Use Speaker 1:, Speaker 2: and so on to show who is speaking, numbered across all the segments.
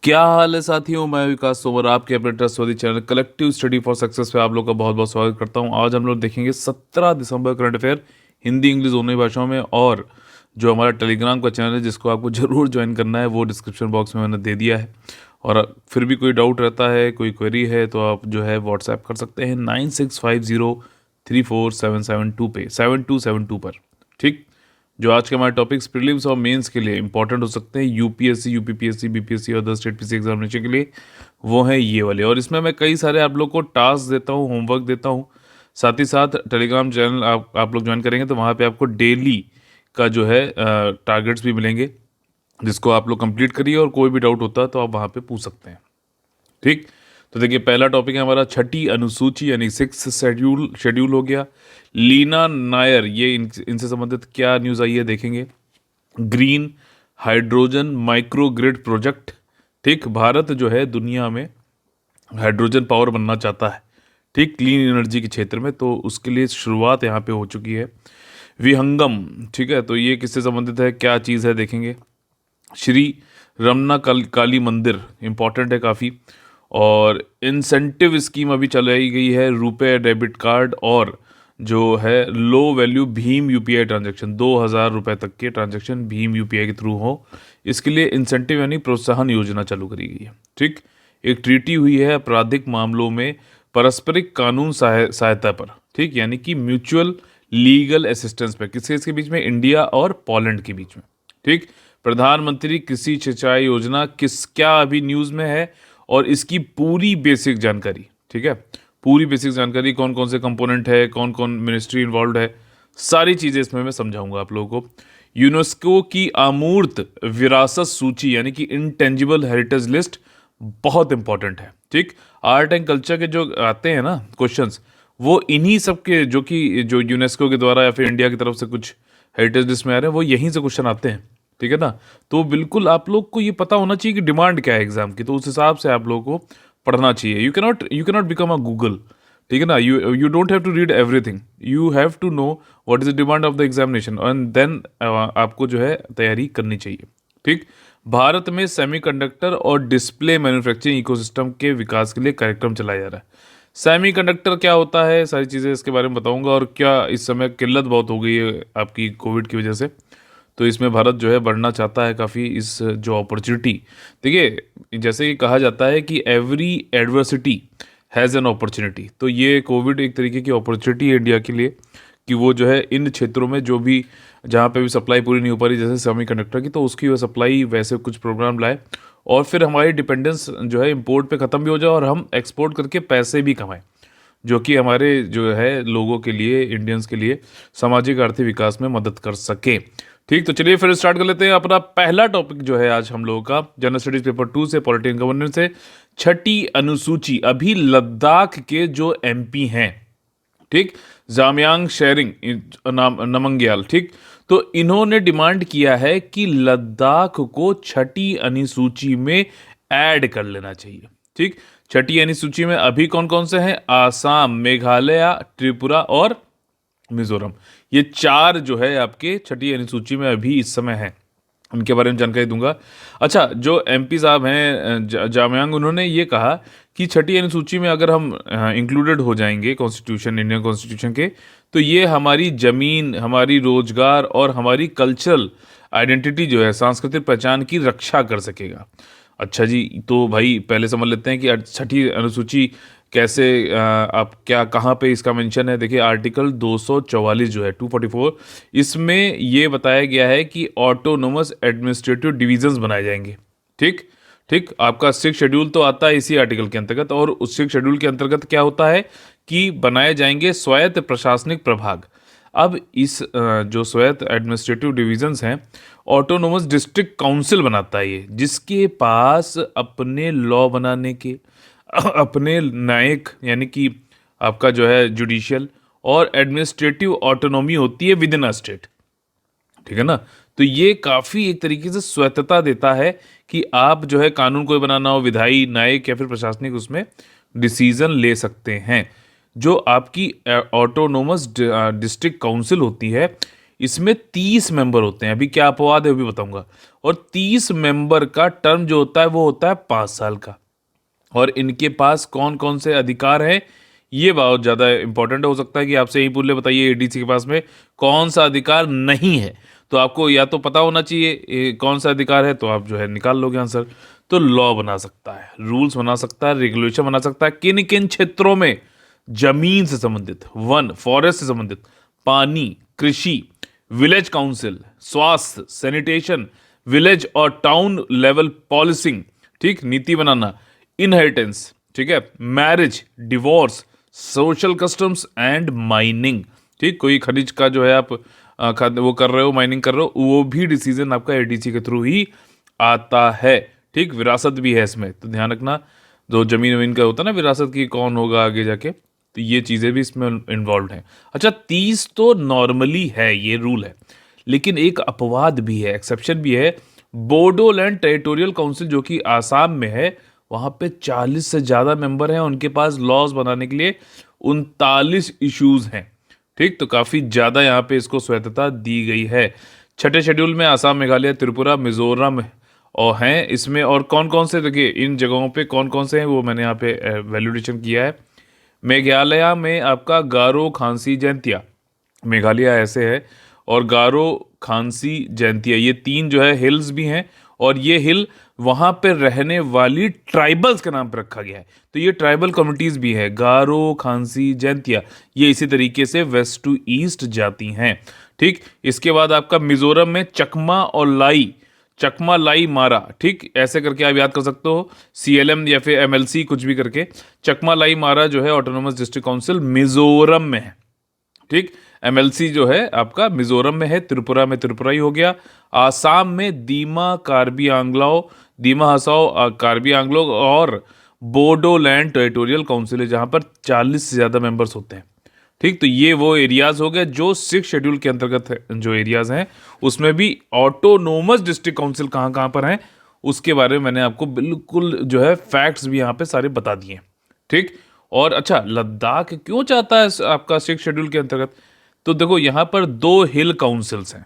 Speaker 1: क्या हाल है साथियों। मैं विकास तोमर आपके अपने trustworthy channel collective study for success पे आप लोग का बहुत बहुत स्वागत करता हूं। आज हम लोग देखेंगे 17 दिसंबर करंट अफेयर हिंदी इंग्लिश दोनों ही भाषाओं में। और जो हमारा टेलीग्राम का चैनल है जिसको आपको ज़रूर ज्वाइन करना है वो डिस्क्रिप्शन बॉक्स में मैंने दे दिया है। और फिर भी कोई डाउट रहता है, कोई क्वेरी है, तो आप जो है व्हाट्सएप कर सकते हैं 9650347772 पे 7272 पर। ठीक। जो आज के हमारे टॉपिक्स प्रीलिम्स और मेंस के लिए इंपॉर्टेंट हो सकते हैं, यूपीएससी, यूपीपीएससी, बीपीएससी और अदर स्टेट पीसी एग्जामिनेशन के लिए, वो हैं ये वाले। और इसमें मैं कई सारे आप लोग को टास्क देता हूँ, होमवर्क देता हूँ। साथ ही साथ टेलीग्राम चैनल आप लोग ज्वाइन करेंगे तो वहाँ पे आपको डेली का जो है टारगेट्स भी मिलेंगे, जिसको आप लोग कंप्लीट करिए और कोई भी डाउट होता है तो आप वहाँ पे पूछ सकते हैं। ठीक। तो देखिए, पहला टॉपिक है हमारा छठी अनुसूची यानी सिक्स शेड्यूल शेड्यूल हो गया। लीना नायर, ये इनसे संबंधित क्या न्यूज़ आई है देखेंगे। Green hydrogen micro grid project. ठीक, भारत जो है दुनिया में हाइड्रोजन पावर बनना चाहता है, ठीक, क्लीन एनर्जी के क्षेत्र में। तो उसके लिए शुरुआत यहाँ पे हो चुकी है। विहंगम, ठीक है, तो ये किससे संबंधित है, क्या चीज़ है देखेंगे। श्री रमना काली मंदिर, इंपॉर्टेंट है काफ़ी। और इंसेंटिव स्कीम अभी चलाई गई है, रुपए डेबिट कार्ड और जो है low value Bhim UPI transaction, 2,000 रुपये तक के ट्रांजैक्शन भीम यूपीआई के थ्रू हो, इसके लिए इंसेंटिव यानी प्रोत्साहन योजना चालू करी गई है। ठीक। एक ट्रीटी हुई है आपराधिक मामलों में पारस्परिक कानून सहायता पर, ठीक, यानी कि म्यूचुअल लीगल असिस्टेंस पे, किसके बीच में, इंडिया और पोलैंड के बीच में। ठीक। प्रधानमंत्री कृषि सिंचाई योजना क्या अभी न्यूज़ में है, और इसकी पूरी बेसिक जानकारी, ठीक है, पूरी बेसिक जानकारी, कौन कौन से कंपोनेंट है, कौन कौन मिनिस्ट्री इन्वॉल्व है, सारी चीज़ें इसमें मैं समझाऊंगा आप लोगों को। यूनेस्को की अमूर्त विरासत सूची यानी कि इंटेंजिबल हेरिटेज लिस्ट बहुत इंपॉर्टेंट है। ठीक। आर्ट एंड कल्चर के जो आते हैं ना क्वेश्चंस, वो इन्हीं सब के, जो यूनेस्को के द्वारा या फिर इंडिया की तरफ से कुछ हेरिटेज लिस्ट में आ रहे हैं, वो यहीं से क्वेश्चन आते हैं। ठीक है ना। तो बिल्कुल आप लोग को ये पता होना चाहिए कि डिमांड क्या है एग्जाम की, तो उस हिसाब से आप लोगों को पढ़ना चाहिए। You cannot become a Google, ठीक है ना। You don't have to read everything, you have to know what is the demand of the examination and then आपको जो है तैयारी करनी चाहिए। ठीक। भारत में सेमीकंडक्टर और डिस्प्ले मैन्युफैक्चरिंग इकोसिस्टम के विकास के लिए कार्यक्रम चलाया जा रहा है। सेमीकंडक्टर क्या होता है, सारी चीज़ें इसके बारे में बताऊंगा, और क्या इस समय किल्लत बहुत हो गई है आपकी कोविड की वजह से, तो इसमें भारत जो है बढ़ना चाहता है काफ़ी इस जो अपॉर्चुनिटी। देखिए, जैसे कि कहा जाता है कि every adversity has an opportunity, तो ये कोविड एक तरीके की अपॉर्चुनिटी है इंडिया के लिए, कि वो जो है इन क्षेत्रों में जो भी, जहाँ पे भी सप्लाई पूरी नहीं हो पा रही जैसे सेमीकंडक्टर की, तो उसकी वो सप्लाई वैसे कुछ प्रोग्राम लाए, और फिर हमारी डिपेंडेंस जो है इंपोर्ट पे ख़त्म भी हो जाए और हम एक्सपोर्ट करके पैसे भी कमाएं, जो कि हमारे जो है लोगों के लिए, इंडियंस के लिए सामाजिक आर्थिक विकास में मदद कर सके। ठीक। तो चलिए फिर स्टार्ट कर लेते हैं। अपना पहला टॉपिक जो है आज हम लोगों का जनरल स्टडीज पेपर 2 से पॉलिटी एंड गवर्नेंस से, छठी अनुसूची। अभी लद्दाख के जो एमपी हैं, ठीक, जामयांग शेरिंग नमंग्याल, ठीक, तो इन्होंने डिमांड किया है कि लद्दाख को छठी अनुसूची में ऐड कर लेना चाहिए। ठीक। छठी अनुसूची में अभी कौन कौन से हैं, आसाम, मेघालय, त्रिपुरा और मिजोरम, ये चार जो है आपके छठी अनुसूची में अभी इस समय है, उनके बारे में जानकारी दूंगा। अच्छा, जो एमपी साहब हैं जामयांग, उन्होंने ये कहा कि छठी अनुसूची में अगर हम इंक्लूडेड हो जाएंगे कॉन्स्टिट्यूशन, इंडियन कॉन्स्टिट्यूशन के, तो ये हमारी ज़मीन, हमारी रोजगार और हमारी कल्चरल आइडेंटिटी जो है, सांस्कृतिक पहचान की रक्षा कर सकेगा। अच्छा जी, तो भाई पहले समझ लेते हैं कि छठी अनुसूची कैसे, आप क्या, कहाँ पे इसका मेंशन है। देखिए, आर्टिकल 244 जो है 244, इसमें ये बताया गया है कि ऑटोनोमस एडमिनिस्ट्रेटिव डिवीजन्स बनाए जाएंगे। ठीक। ठीक, आपका सिक्स शेड्यूल तो आता है इसी आर्टिकल के अंतर्गत, और उस सिक्स शेड्यूल के अंतर्गत क्या होता है कि बनाए जाएंगे स्वायत्त प्रशासनिक प्रभाग। अब इस जो स्वायत्त एडमिनिस्ट्रेटिव डिवीजन्स हैं, ऑटोनोमस डिस्ट्रिक्ट काउंसिल बनाता है ये, जिसके पास अपने लॉ बनाने के, अपने न्यायिक यानी कि आपका जो है जुडिशियल और एडमिनिस्ट्रेटिव ऑटोनॉमी होती है विद इन अ स्टेट। ठीक है ना। तो ये काफ़ी एक तरीके से स्वायत्तता देता है कि आप जो है कानून कोई बनाना हो, विधायी, न्यायिक या फिर प्रशासनिक, उसमें डिसीजन ले सकते हैं। जो आपकी ऑटोनोमस डिस्ट्रिक्ट काउंसिल होती है, इसमें 30 मेंबर होते हैं। अभी क्या अपवाद है वो भी बताऊंगा। और 30 मेंबर का टर्म जो होता है वो होता है 5 साल का। और इनके पास कौन कौन से अधिकार हैं, ये बहुत ज़्यादा इंपॉर्टेंट हो सकता है कि आपसे यही पूछ ले, बताइए एडीसी के पास में कौन सा अधिकार नहीं है। तो आपको या तो पता होना चाहिए कौन सा अधिकार है, तो आप जो है निकाल लोगे आंसर। तो लॉ बना सकता है, रूल्स बना सकता है, रेगुलेशन बना सकता है, किन किन क्षेत्रों में जमीन से संबंधित, वन फॉरेस्ट से संबंधित, पानी, कृषि, विलेज काउंसिल, स्वास्थ्य, सैनिटेशन, विलेज और टाउन लेवल पॉलिसिंग, ठीक, नीति बनाना, इनहेरिटेंस, ठीक है, marriage, divorce, social customs and mining, ठीक, कोई खनिज का जो है आप वो कर रहे हो, माइनिंग कर रहे हो, वो भी डिसीजन आपका एडीसी के थ्रू ही आता है। ठीक, विरासत भी है इसमें, तो ध्यान रखना, जो जमीन वमीन का होता है ना विरासत की, कौन होगा आगे जाके, तो ये चीज़ें भी इसमें इन्वॉल्व हैं। अच्छा, 30 तो नॉर्मली है, ये रूल है, लेकिन एक अपवाद भी है, एक्सेप्शन भी है। बोडोलैंड टेरिटोरियल काउंसिल जो कि आसाम में है, वहाँ पे 40 से ज़्यादा मेंबर हैं, उनके पास लॉज बनाने के लिए 39 इश्यूज हैं। ठीक, तो काफ़ी ज़्यादा यहाँ पे इसको स्वायत्तता दी गई है। छठे शेड्यूल में आसाम, मेघालय, त्रिपुरा, मिजोरम और हैं इसमें। और कौन कौन से, देखिए इन जगहों पे कौन कौन से हैं वो मैंने यहाँ पे वैल्यूडेशन किया है। मेघालय में आपका गारो, खांसी, जैंतिया, मेघालय ऐसे है, और गारो, खांसी, जैंतिया, ये 3 जो है हिल्स भी हैं, और ये हिल वहाँ पे रहने वाली ट्राइबल्स के नाम पर रखा गया है। तो ये ट्राइबल कम्युनिटीज़ भी है, गारो, खांसी, जैंतिया, ये इसी तरीके से वेस्ट टू ईस्ट जाती हैं। ठीक, इसके बाद आपका मिजोरम में चकमा और लाई, चकमा, लाई, मारा, ठीक, ऐसे करके आप याद कर सकते हो, सीएलएम या फिर एमएलसी कुछ भी करके। चकमा, लाई, मारा जो है ऑटोनोमस डिस्ट्रिक्ट काउंसिल मिजोरम में है। ठीक, एमएलसी जो है आपका मिजोरम में है, त्रिपुरा में त्रिपुरा ही हो गया। आसाम में दीमा, कार्बी आंग्लाओ, दीमा हसाओ, कार्बी आंग्लों और बोडोलैंड टेरिटोरियल काउंसिल है, जहां पर 40 से ज़्यादा मेंबर्स होते हैं। ठीक, तो ये वो एरियाज हो गए जो 6 शेड्यूल के अंतर्गत जो एरियाज हैं, उसमें भी ऑटोनोमस डिस्ट्रिक्ट काउंसिल कहाँ कहाँ पर हैं उसके बारे में मैंने आपको बिल्कुल जो है फैक्ट्स भी यहाँ पे सारे बता दिए। ठीक, और अच्छा, लद्दाख क्यों चाहता है आपका 6 शेड्यूल के अंतर्गत, तो देखो यहाँ पर 2 हिल काउंसिल्स हैं,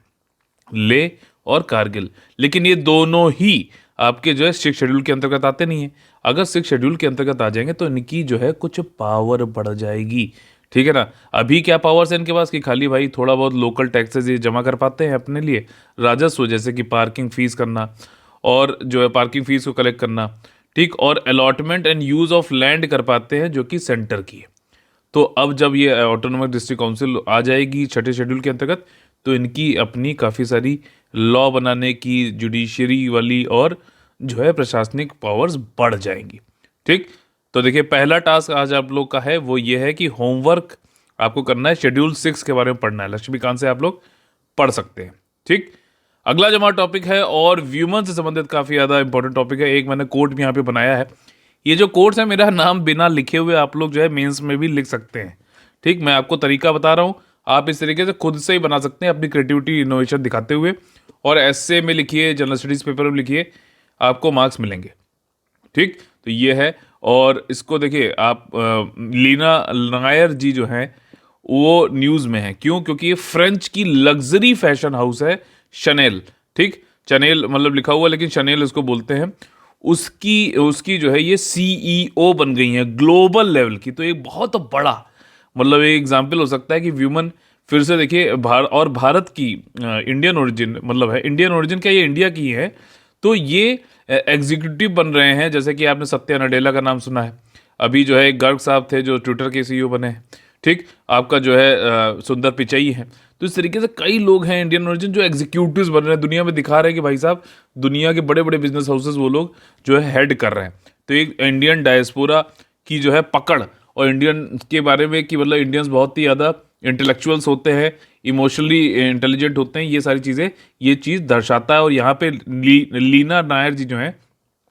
Speaker 1: ले और कारगिल, लेकिन ये दोनों ही आपके जो है 6 शेड्यूल के अंतर्गत आते नहीं है। अगर 6 शेड्यूल के अंतर्गत आ जाएंगे तो इनकी जो है कुछ पावर बढ़ जाएगी। ठीक है ना। अभी क्या पावर्स है इनके पास कि खाली भाई थोड़ा बहुत लोकल टैक्सेस ये जमा कर पाते हैं अपने लिए, राजस्व, जैसे कि पार्किंग फीस करना और जो है पार्किंग फीस को कलेक्ट करना। ठीक, और allotment and use of land कर पाते हैं जो कि सेंटर की है। तो अब जब ये ऑटोनोमस डिस्ट्रिक्ट काउंसिल आ जाएगी छठे शेड्यूल के अंतर्गत, तो इनकी अपनी काफ़ी सारी लॉ बनाने की, जुडिशरी वाली और जो है प्रशासनिक पावर्स बढ़ जाएंगी। ठीक, तो देखिए पहला टास्क आज आप लोग का है वो ये है कि होमवर्क आपको करना है, शेड्यूल 6 के बारे में पढ़ना है। लक्ष्मीकांत से आप लोग पढ़ सकते हैं। ठीक, अगला जो हमारा टॉपिक है और व्यूमन से संबंधित काफ़ी ज़्यादा इंपॉर्टेंट टॉपिक है, एक मैंने कोट भी यहाँ पे बनाया है। ये जो कोट्स है, मेरा नाम बिना लिखे हुए आप लोग जो है मेंस में भी लिख सकते हैं। ठीक, मैं आपको तरीका बता रहा हूँ, आप इस तरीके से खुद से ही बना सकते हैं अपनी क्रिएटिविटी, इनोवेशन दिखाते हुए। और एस्से में लिखिए, जनरल स्टडीज़ पेपर में लिखिए, आपको मार्क्स मिलेंगे। ठीक, तो ये है। और इसको देखिए आप लीना नायर जी जो हैं वो न्यूज़ में है, क्यों? क्योंकि ये फ्रेंच की लग्जरी फैशन हाउस है शनेल। ठीक, चनेल मतलब लिखा हुआ लेकिन शनेल इसको बोलते हैं। उसकी उसकी जो है ये सीईओ बन गई हैं ग्लोबल लेवल की। तो एक बहुत बड़ा मतलब एक एग्जाम्पल हो सकता है कि व्यूमन फिर से देखिए और भारत की इंडियन ओरिजिन मतलब है, इंडियन ओरिजिन क्या, ये इंडिया की है। तो ये एग्जीक्यूटिव बन रहे हैं, जैसे कि आपने सत्या नडेला का नाम सुना है, अभी जो है गर्ग साहब थे जो ट्विटर के सीईओ बने हैं। ठीक, आपका जो है सुंदर पिचई है। तो इस तरीके से कई लोग हैं इंडियन ओरिजिन जो एग्जीक्यूटिव्स बन रहे हैं, दुनिया में दिखा रहे हैं कि भाई साहब दुनिया के बड़े बड़े बिजनेस हाउसेस वो लोग जो है हेड कर रहे हैं। तो एक इंडियन डायस्पोरा की जो है पकड़, और इंडियन के बारे में कि मतलब इंडियंस बहुत ही ज़्यादा इंटेलेक्चुअल्स होते हैं, इमोशनली इंटेलिजेंट होते हैं, ये सारी चीज़ें ये चीज़ दर्शाता है। और यहाँ पे लीना नायर जी जो हैं,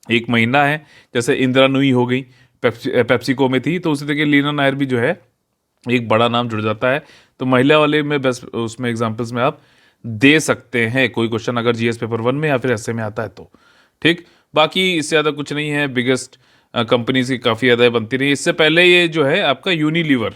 Speaker 1: एक महिला है, जैसे इंदिरा नूई हो गई पेप्सिको में थी, तो उसी तरीके लीना नायर भी जो है एक बड़ा नाम जुड़ जाता है। तो महिला वाले में बेस्ट उसमें एग्जांपल्स में आप दे सकते हैं, कोई क्वेश्चन अगर जीएस पेपर 1 में या फिर एसए में आता है तो। ठीक, बाकी इससे ज़्यादा कुछ नहीं है। बिगेस्ट कंपनीज की काफ़ी ज़्यादा बनती रही। इससे पहले ये जो है आपका यूनिलीवर,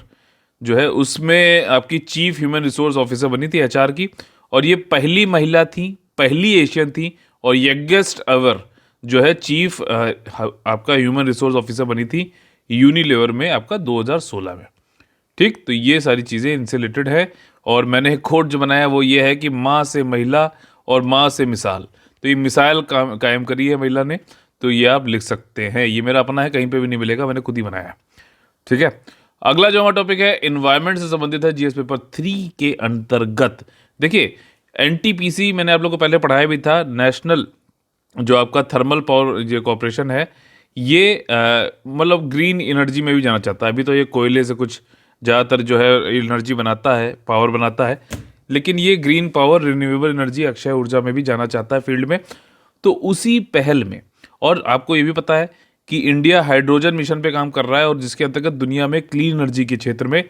Speaker 1: जो है उसमें आपकी चीफ ह्यूमन रिसोर्स ऑफिसर बनी थी, एचआर की, और ये पहली महिला थी, पहली एशियन थी, और यंगेस्ट एवर जो है चीफ आपका ह्यूमन रिसोर्स ऑफिसर बनी थी यूनिलीवर में आपका 2016 में। ठीक, तो ये सारी चीज़ें इनसे रिलेटेड है। और मैंने एक कोट जो बनाया वो ये है कि माँ से महिला और माँ से मिसाल, तो ये मिसाल कायम करी है महिला ने, तो ये आप लिख सकते हैं। ये मेरा अपना है, कहीं पे भी नहीं मिलेगा, मैंने खुद ही बनाया है। ठीक है, अगला जो हमारा टॉपिक है इन्वायरमेंट से संबंधित है जीएस पेपर 3 के अंतर्गत। देखिए, एनटीपीसी मैंने आप लोग को पहले पढ़ाया भी था, नेशनल जो आपका थर्मल पावर जो कॉरपोरेशन है, ये मतलब ग्रीन एनर्जी में भी जाना चाहता है। अभी तो ये कोयले से कुछ ज़्यादातर जो है एनर्जी बनाता है, पावर बनाता है, लेकिन ये green power, renewable energy, Akshay ऊर्जा में भी जाना चाहता है फील्ड में। तो उसी पहल में, और आपको ये भी पता है कि इंडिया हाइड्रोजन मिशन पे काम कर रहा है, और जिसके अंतर्गत दुनिया में क्लीन एनर्जी के क्षेत्र में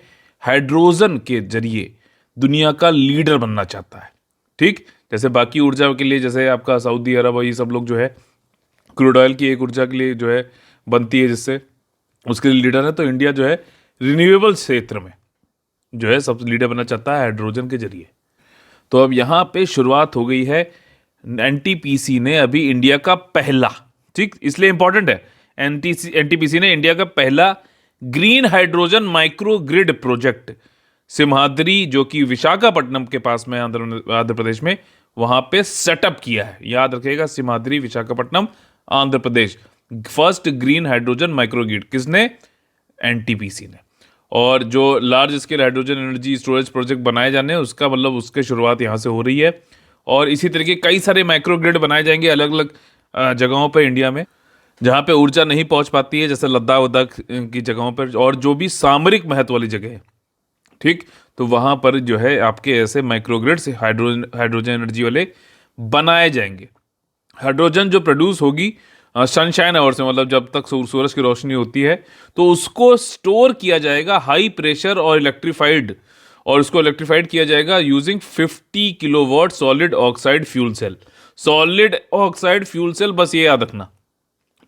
Speaker 1: हाइड्रोजन के जरिए दुनिया का लीडर बनना चाहता है। ठीक, जैसे बाकी ऊर्जा के लिए जैसे आपका सऊदी अरब और ये सब लोग जो है क्रूड ऑयल की एक ऊर्जा के लिए जो है बनती है, जिससे उसके लिए लीडर है, तो इंडिया जो है रिन्यूएबल क्षेत्र में जो है सब लीडर बनना चाहता है हाइड्रोजन के जरिए। तो अब यहाँ पे शुरुआत हो गई है। एनटीपीसी ने अभी इंडिया का पहला, ठीक इसलिए इंपॉर्टेंट है, एनटीपीसी ने इंडिया का पहला green hydrogen micro grid project Simhadri, जो कि विशाखापट्टनम के पास में आंध्र प्रदेश में, वहां पे सेटअप किया है। याद रखिएगा, Simhadri, Visakhapatnam, Andhra Pradesh. First green hydrogen micro grid किसने? एनटीपीसी ने। और जो large scale hydrogen energy storage project बनाए जाने हैं, उसका मतलब उसके शुरुआत यहाँ से हो रही है। और इसी तरीके कई सारे माइक्रो ग्रिड बनाए जाएंगे अलग अलग जगहों पर इंडिया में, जहाँ पे ऊर्जा नहीं पहुँच पाती है, जैसे लद्दाख वद्दाख की जगहों पर, और जो भी सामरिक महत्व वाली जगह है, ठीक, तो वहाँ पर जो है आपके ऐसे माइक्रोग्रिड्स हाइड्रोजन एनर्जी वाले बनाए जाएंगे। हाइड्रोजन जो प्रोड्यूस होगी सनशाइन आवर से, मतलब जब तक सूरज की रोशनी होती है, तो उसको स्टोर किया जाएगा हाई प्रेशर और इलेक्ट्रीफाइड, और उसको इलेक्ट्रीफाइड किया जाएगा using 50 kilowatt solid oxide fuel cell. Solid oxide fuel cell, बस ये याद रखना,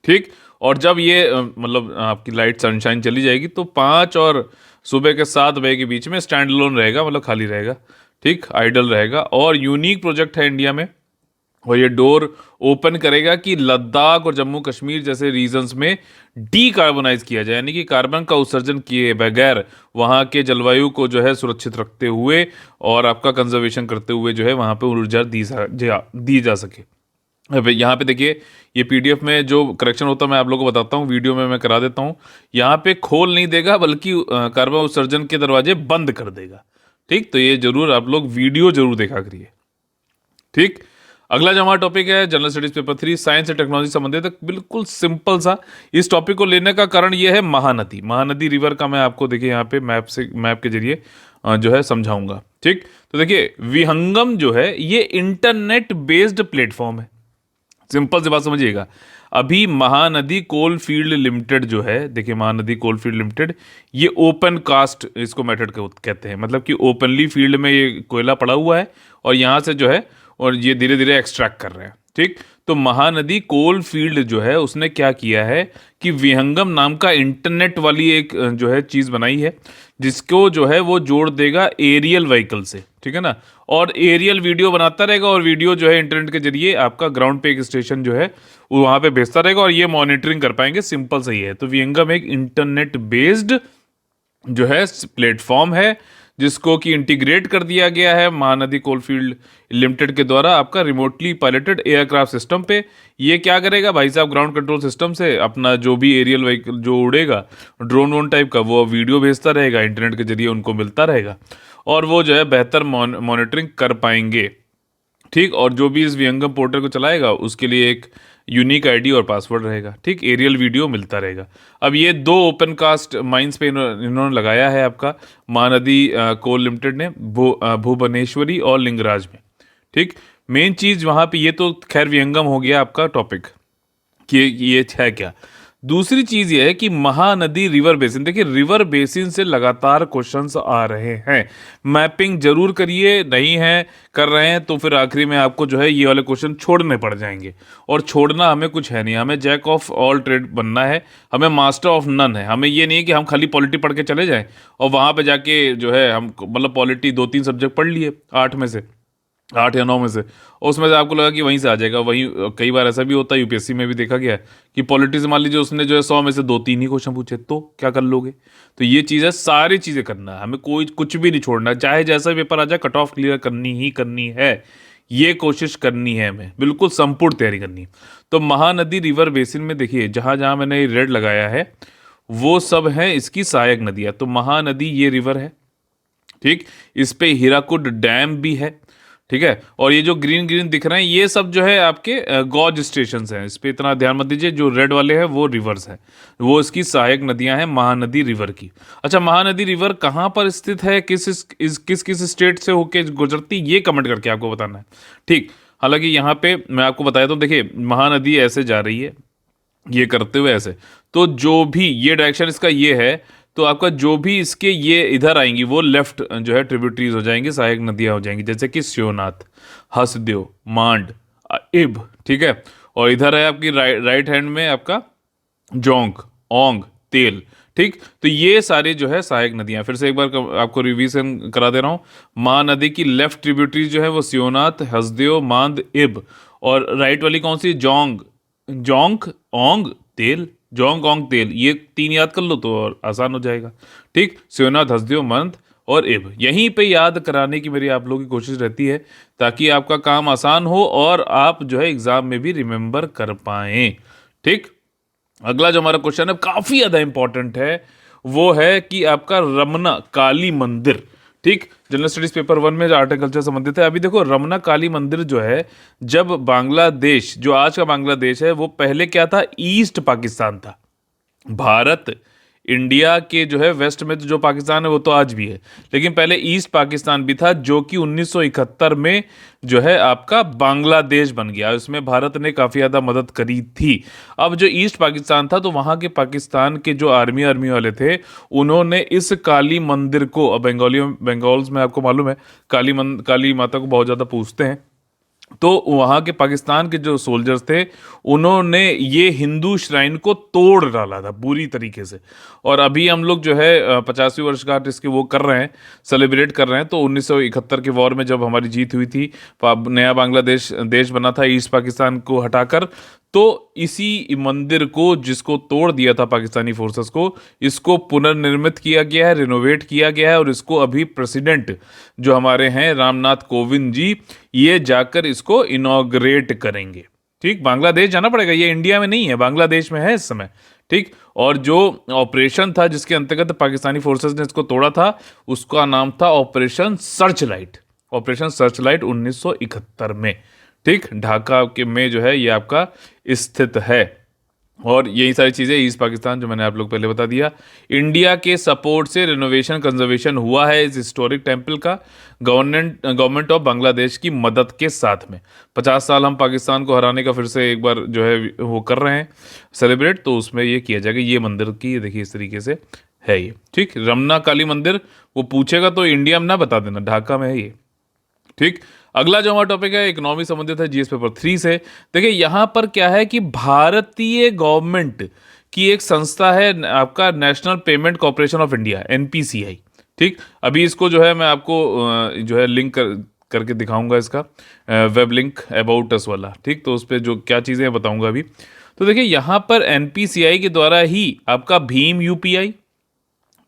Speaker 1: ठीक। और जब ये मतलब आपकी लाइट सनशाइन चली जाएगी, तो 5 और सुबह के 7 बजे के बीच में स्टैंड लोन रहेगा, मतलब खाली रहेगा, ठीक, आइडल रहेगा। और यूनिक प्रोजेक्ट है इंडिया में, और ये डोर ओपन करेगा कि लद्दाख और जम्मू कश्मीर जैसे रीजन्स में डीकार्बोनाइज किया जाए, यानी कि कार्बन का उत्सर्जन किए बगैर वहाँ के जलवायु को जो है सुरक्षित रखते हुए और आपका कंजर्वेशन करते हुए जो है वहाँ पे ऊर्जा दी जा सके। अब यहाँ पे देखिए, ये पीडीएफ में जो करेक्शन होता है मैं आप लोगों को बताता हूँ, वीडियो में मैं करा देता हूँ। यहाँ पे खोल नहीं देगा, बल्कि कार्बन उत्सर्जन के दरवाजे बंद कर देगा, ठीक। तो ये जरूर आप लोग वीडियो जरूर देखा करिए, ठीक। अगला जो हमारा टॉपिक है general studies paper 3 science and technology संबंधित, बिल्कुल सिंपल सा। इस टॉपिक को लेने का कारण ये है महानदी रिवर का मैं आपको देखिए यहाँ पे मैप के जरिए जो है समझाऊंगा, ठीक। तो देखिए, विहंगम जो है ये इंटरनेट बेस्ड प्लेटफॉर्म है। सिंपल सी बात समझिएगा। अभी महानदी कोल फील्ड लिमिटेड जो है, देखिए महानदी कोल फील्ड लिमिटेड, ये ओपन कास्ट इसको मेथड कहते हैं, मतलब कि ओपनली फील्ड में ये कोयला पड़ा हुआ है और यहाँ से जो है और ये धीरे धीरे एक्सट्रैक्ट कर रहे हैं, ठीक। तो महानदी कोल फील्ड जो है उसने क्या किया है कि विहंगम नाम का इंटरनेट वाली एक जो है चीज़ बनाई है, जिसको जो है वो जोड़ देगा एरियल व्हीकल से, ठीक है ना। और एरियल वीडियो बनाता रहेगा, और वीडियो जो है इंटरनेट के जरिए आपका ग्राउंड पे एक स्टेशन जो है वो वहाँ पे भेजता रहेगा, और ये मॉनिटरिंग कर पाएंगे। सिंपल सही है। तो विहंगम एक इंटरनेट बेस्ड जो है प्लेटफॉर्म है, जिसको कि इंटीग्रेट कर दिया गया है महानदी कोलफील्ड लिमिटेड के द्वारा आपका रिमोटली पायलटेड एयरक्राफ्ट सिस्टम पे। ये क्या करेगा भाई साहब, ग्राउंड कंट्रोल सिस्टम से अपना जो भी एरियल व्हीकल जो उड़ेगा, ड्रोन वोन टाइप का, वो वीडियो भेजता रहेगा, इंटरनेट के जरिए उनको मिलता रहेगा, और वो जो है बेहतर मॉनिटरिंग कर पाएंगे, ठीक। और जो भी इस विहंगम पोर्टल को चलाएगा उसके लिए एक यूनिक आईडी और पासवर्ड रहेगा, ठीक। एरियल वीडियो मिलता रहेगा। अब ये 2 ओपन कास्ट माइंस पे इन्होंने लगाया है आपका महानदी कोल लिमिटेड ने, भुवनेश्वरी और लिंगराज में, ठीक। मेन चीज़ वहाँ पे, ये तो खैर विहंगम हो गया आपका टॉपिक कि ये है क्या। दूसरी चीज ये है कि महानदी रिवर बेसिन, देखिए रिवर बेसिन से लगातार क्वेश्चंस आ रहे हैं, मैपिंग जरूर करिए, नहीं है कर रहे हैं तो फिर आखिरी में आपको जो है ये वाले क्वेश्चन छोड़ने पड़ जाएंगे। और छोड़ना हमें कुछ है नहीं, हमें जैक ऑफ ऑल ट्रेड बनना है, हमें मास्टर ऑफ नन है। हमें ये नहीं है कि हम खाली पॉलिटी पढ़ के चले जाएं और वहां पे जाके जो है हम मतलब पॉलिटी 2-3 सब्जेक्ट पढ़ लिए 8 में से, 8 या 9 में से, और उसमें से आपको लगा कि वहीं से आ जाएगा। वहीं कई बार ऐसा भी होता है, यूपीएससी में भी देखा गया है कि पॉलिटिक्स मान लीजिए उसने जो है 100 में से 2-3 ही क्वेश्चन पूछे, तो क्या कर लोगे। तो ये चीज़ है, सारी चीज़ें करना है हमें, कोई कुछ भी नहीं छोड़ना है, चाहे जैसा पेपर आ जाए कट ऑफ क्लियर करनी ही करनी है, ये कोशिश करनी है हमें, बिल्कुल संपूर्ण तैयारी करनी है। तो महानदी रिवर बेसिन में देखिए जहाँ जहाँ मैंने ये रेड लगाया है वो सब है इसकी सहायक नदियाँ। तो महानदी ये रिवर है, ठीक, इस पे हीराकुड डैम भी है, ठीक है। और ये जो ग्रीन ग्रीन दिख रहे हैं ये सब जो है आपके गॉज स्टेशन हैं, इस पे इतना ध्यान मत दीजिए। जो रेड वाले हैं वो रिवर्स हैं, वो इसकी सहायक नदियां हैं महानदी रिवर की। अच्छा, महानदी रिवर कहाँ पर स्थित है, किस किस स्टेट से होके गुजरती, ये कमेंट करके आपको बताना है, ठीक। हालांकि यहाँ पे मैं आपको बताया तो देखिए महानदी ऐसे जा रही है, ये करते हुए ऐसे, तो जो भी ये डायरेक्शन इसका ये है, तो आपका जो भी इसके ये इधर आएंगी वो लेफ्ट जो है ट्रिब्यूटरीज हो जाएंगी, सहायक नदियां हो जाएंगी, जैसे कि शिवनाथ, हसदेव, मांड, इब, ठीक है। और इधर है आपकी राइट हैंड में आपका जोंक, ओंग, तेल, ठीक। तो ये सारे जो है सहायक नदियां, फिर से एक बार आपको रिवीजन करा दे रहा हूँ। महानदी की लेफ्ट ट्रिब्यूटरीज जो है वो शिवनाथ, हसदेव, मांद, इब, और राइट वाली कौन सी, जोंग, जोंक, ओंग, तेल, जोंग, ओंग, तेल, ये 3 याद कर लो तो और आसान हो जाएगा, ठीक। शिवनाथ, हसदेव, मंद और इब, यहीं पे याद कराने की मेरी आप लोगों की कोशिश रहती है ताकि आपका काम आसान हो और आप जो है एग्जाम में भी रिमेंबर कर पाएं, ठीक। अगला जो हमारा क्वेश्चन है काफी ज्यादा इंपॉर्टेंट है, वो है कि आपका रमना काली मंदिर, ठीक। जनरल स्टडीज पेपर 1 में जो आर्टिकल्चर संबंधित है। अभी देखो रमना काली मंदिर जो है, जब बांग्लादेश, जो आज का बांग्लादेश है, वो पहले क्या था, ईस्ट पाकिस्तान था। भारत इंडिया के जो है वेस्ट में तो जो पाकिस्तान है वो तो आज भी है, लेकिन पहले ईस्ट पाकिस्तान भी था, जो कि 1971 में जो है आपका बांग्लादेश बन गया। उसमें भारत ने काफ़ी ज़्यादा मदद करी थी। अब जो ईस्ट पाकिस्तान था तो वहाँ के पाकिस्तान के जो आर्मी वाले थे, उन्होंने इस काली मंदिर को, अब बंगाल्स में आपको मालूम है काली माता को बहुत ज़्यादा पूजते हैं, तो वहाँ के पाकिस्तान के जो सोल्जर्स थे उन्होंने ये हिंदू श्राइन को तोड़ डाला था बुरी तरीके से। और अभी हम लोग जो है 50वीं वर्षगांठ इसके वो कर रहे हैं, सेलिब्रेट कर रहे हैं। तो 1971 के वॉर में जब हमारी जीत हुई थी, नया बांग्लादेश देश बना था ईस्ट पाकिस्तान को हटाकर, तो इसी मंदिर को जिसको तोड़ दिया था पाकिस्तानी फोर्सेस को, इसको पुनर्निर्मित किया गया है, रिनोवेट किया गया है, और इसको अभी प्रेसिडेंट जो हमारे हैं रामनाथ कोविंद जी, ये जाकर इसको इनॉग्रेट करेंगे, ठीक। बांग्लादेश जाना पड़ेगा, ये इंडिया में नहीं है, बांग्लादेश में है इस समय, ठीक। और जो ऑपरेशन था जिसके अंतर्गत पाकिस्तानी फोर्सेस ने इसको तोड़ा था, उसका नाम था operation search light, operation search light 1971 में, ठीक। ढाका के में जो है ये आपका स्थित है। और यही सारी चीज़ें ईस्ट पाकिस्तान जो मैंने आप लोग पहले बता दिया। इंडिया के सपोर्ट से रिनोवेशन कंजर्वेशन हुआ है इस हिस्टोरिक टेम्पल का, गवर्नमेंट ऑफ बांग्लादेश की मदद के साथ में। 50 साल हम पाकिस्तान को हराने का फिर से एक बार जो है वो कर रहे हैं सेलिब्रेट, तो उसमें ये किया जाएगा। ये मंदिर की देखिए इस तरीके से है ये, ठीक। रमना काली मंदिर, वो पूछेगा तो इंडिया में ना बता देना, ढाका में है ये, ठीक। अगला जो हमारा टॉपिक है इकोनॉमी संबंधित है, जीएस पेपर 3 से। देखिए यहां पर क्या है कि भारतीय गवर्नमेंट की एक संस्था है आपका national payment corporation of India, NPCI, ठीक। अभी इसको जो है मैं आपको जो है लिंक करके दिखाऊंगा, इसका वेब लिंक अबाउट अस वाला, ठीक। तो उस पर जो क्या चीज़ें बताऊंगा अभी। तो देखिए यहाँ पर एनपीसीआई के द्वारा ही आपका भीम यूपीआई,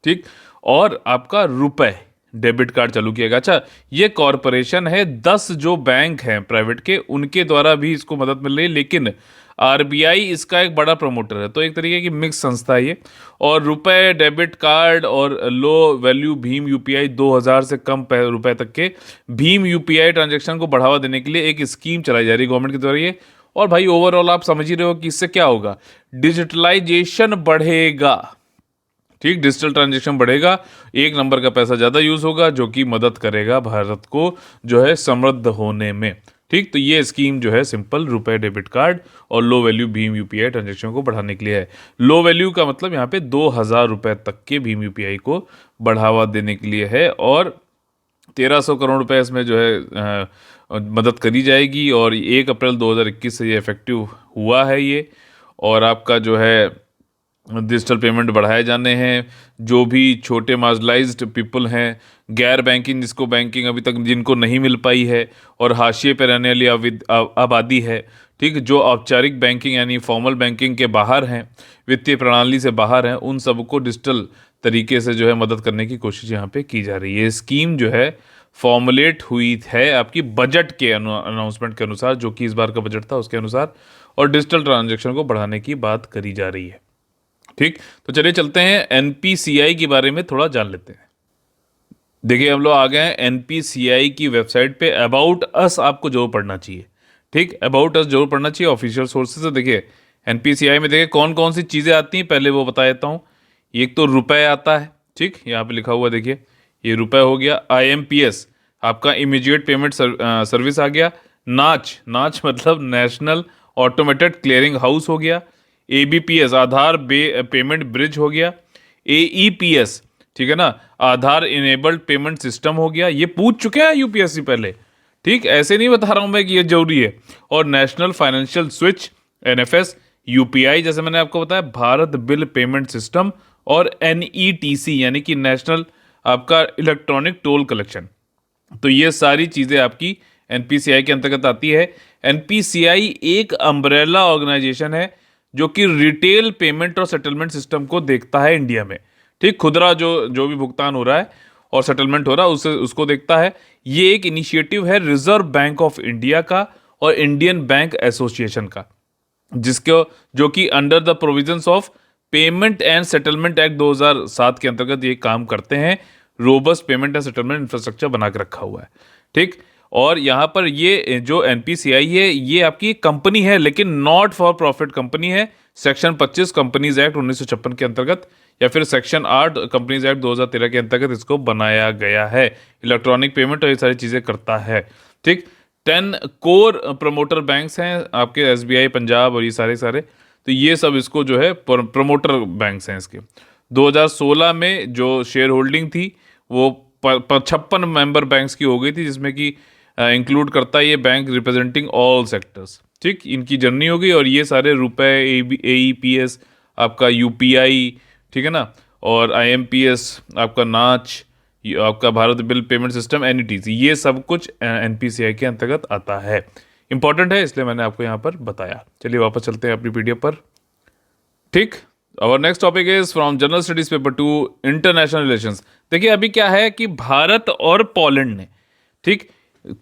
Speaker 1: ठीक, और आपका रुपए डेबिट कार्ड चालू किया गया। अच्छा, ये कॉरपोरेशन है, 10 जो बैंक हैं प्राइवेट के, उनके द्वारा भी इसको मदद मिल रही है, लेकिन आरबीआई इसका एक बड़ा प्रमोटर है। तो एक तरीके की मिक्स संस्था है ये। और रुपए डेबिट कार्ड और लो वैल्यू भीम यूपीआई 2000 से कम रुपए तक के भीम यूपीआई ट्रांजैक्शन को बढ़ावा देने के लिए एक स्कीम चलाई जा रही है गवर्नमेंट के द्वारा ये। और भाई ओवरऑल आप समझ ही रहे हो कि इससे क्या होगा, डिजिटलाइजेशन बढ़ेगा, ठीक। डिजिटल ट्रांजेक्शन बढ़ेगा, एक नंबर का पैसा ज़्यादा यूज़ होगा, जो कि मदद करेगा भारत को जो है समृद्ध होने में, ठीक, तो ये स्कीम जो है सिंपल रुपए डेबिट कार्ड और low value Bhim UPI transaction को बढ़ाने के लिए है। लो वैल्यू का मतलब यहाँ पे 2,000 रुपए तक के भीम यूपीआई को बढ़ावा देने के लिए है और 1,300 करोड़ रुपए इसमें जो है मदद करी जाएगी और 1 अप्रैल 2021 से ये इफेक्टिव हुआ है ये। और आपका जो है डिजिटल पेमेंट बढ़ाए जाने हैं। जो भी छोटे मार्जिनलाइज्ड पीपल हैं, गैर बैंकिंग जिसको बैंकिंग अभी तक जिनको नहीं मिल पाई है और हाशिए पर रहने वाली आबादी है, ठीक, जो औपचारिक बैंकिंग यानी फॉर्मल बैंकिंग के बाहर हैं, वित्तीय प्रणाली से बाहर हैं, उन सबको डिजिटल तरीके से जो है मदद करने की कोशिश यहाँ पे की जा रही है। स्कीम जो है फॉर्मुलेट हुई है आपकी बजट के अनाउंसमेंट के अनुसार, जो कि इस बार का बजट था उसके अनुसार, और डिजिटल ट्रांजैक्शन को बढ़ाने की बात करी जा रही है। ठीक, तो चलिए चलते हैं एनपीसीआई के बारे में थोड़ा जान लेते हैं। देखिए हम लोग आ गए हैं एनपीसीआई की वेबसाइट पे। अबाउट अस आपको जरूर पढ़ना चाहिए। ठीक, अबाउट अस जरूर पढ़ना चाहिए ऑफिशियल सोर्सेज से। देखिए एनपीसीआई में देखिए कौन कौन सी चीज़ें आती हैं, पहले वो बता देता हूँ। एक तो रुपए आता है, ठीक, यहाँ पे लिखा हुआ देखिए, ये रुपए हो गया। आईएमपीएस आपका इमीडिएट पेमेंट सर्विस आ गया। नाच, नाच मतलब नेशनल ऑटोमेटेड क्लियरिंग हाउस हो गया। एबीपीएस आधार पेमेंट ब्रिज हो गया। एईपीएस, ठीक है ना, आधार इनेबल्ड पेमेंट सिस्टम हो गया। ये पूछ चुके हैं यूपीएससी पहले, ठीक, ऐसे नहीं बता रहा हूं मैं कि ये जरूरी है। और national financial switch NFS, UPI जैसे मैंने आपको बताया, भारत बिल पेमेंट सिस्टम, और एनईटीसी यानी कि नेशनल आपका इलेक्ट्रॉनिक टोल कलेक्शन। तो ये सारी चीज़ें आपकी एनपीसीआई के अंतर्गत आती है। एनपीसीआई एक अम्ब्रेला ऑर्गेनाइजेशन है जो कि रिटेल पेमेंट और सेटलमेंट सिस्टम को देखता है इंडिया में। ठीक, खुदरा जो भी भुगतान हो रहा है और सेटलमेंट हो रहा है उसको देखता है। ये एक इनिशिएटिव है रिजर्व बैंक ऑफ इंडिया का और इंडियन बैंक एसोसिएशन का, जिसको जो कि under the provisions of payment and settlement act 2007 के अंतर्गत ये काम करते हैं। Robust payment and settlement infrastructure बना के रखा हुआ है। ठीक, और यहाँ पर ये जो एनपीसीआई है ये आपकी कंपनी है, लेकिन नॉट फॉर प्रॉफिट कंपनी है। सेक्शन 25 कंपनीज एक्ट 1956 के अंतर्गत या फिर सेक्शन 8 कंपनीज एक्ट 2013 के अंतर्गत इसको बनाया गया है। इलेक्ट्रॉनिक पेमेंट और ये सारी चीज़ें करता है। ठीक, 10 कोर प्रमोटर बैंक्स हैं आपके, एसबीआई, पंजाब और ये सारे तो ये सब इसको जो है प्रमोटर बैंक्स हैं इसके। 2016 में जो शेयर होल्डिंग थी वो 56 मेंबर बैंक्स की हो गई थी, जिसमें कि इंक्लूड करता है ये बैंक रिप्रेजेंटिंग ऑल सेक्टर्स। ठीक, इनकी जर्नी हो गई और ये सारे रुपए, एईपीएस आपका, यूपीआई, ठीक है ना, और आईएमपीएस आपका, नाच आपका, Bharat bill payment system, NETC, ये सब कुछ एनपीसीआई के अंतर्गत आता है। इंपॉर्टेंट है इसलिए मैंने आपको यहाँ पर बताया। चलिए वापस चलते हैं अपनी पीडीएफ पर। ठीक, और next topic is from general studies paper 2 international relations. देखिए अभी क्या है कि भारत और पोलैंड ने, ठीक,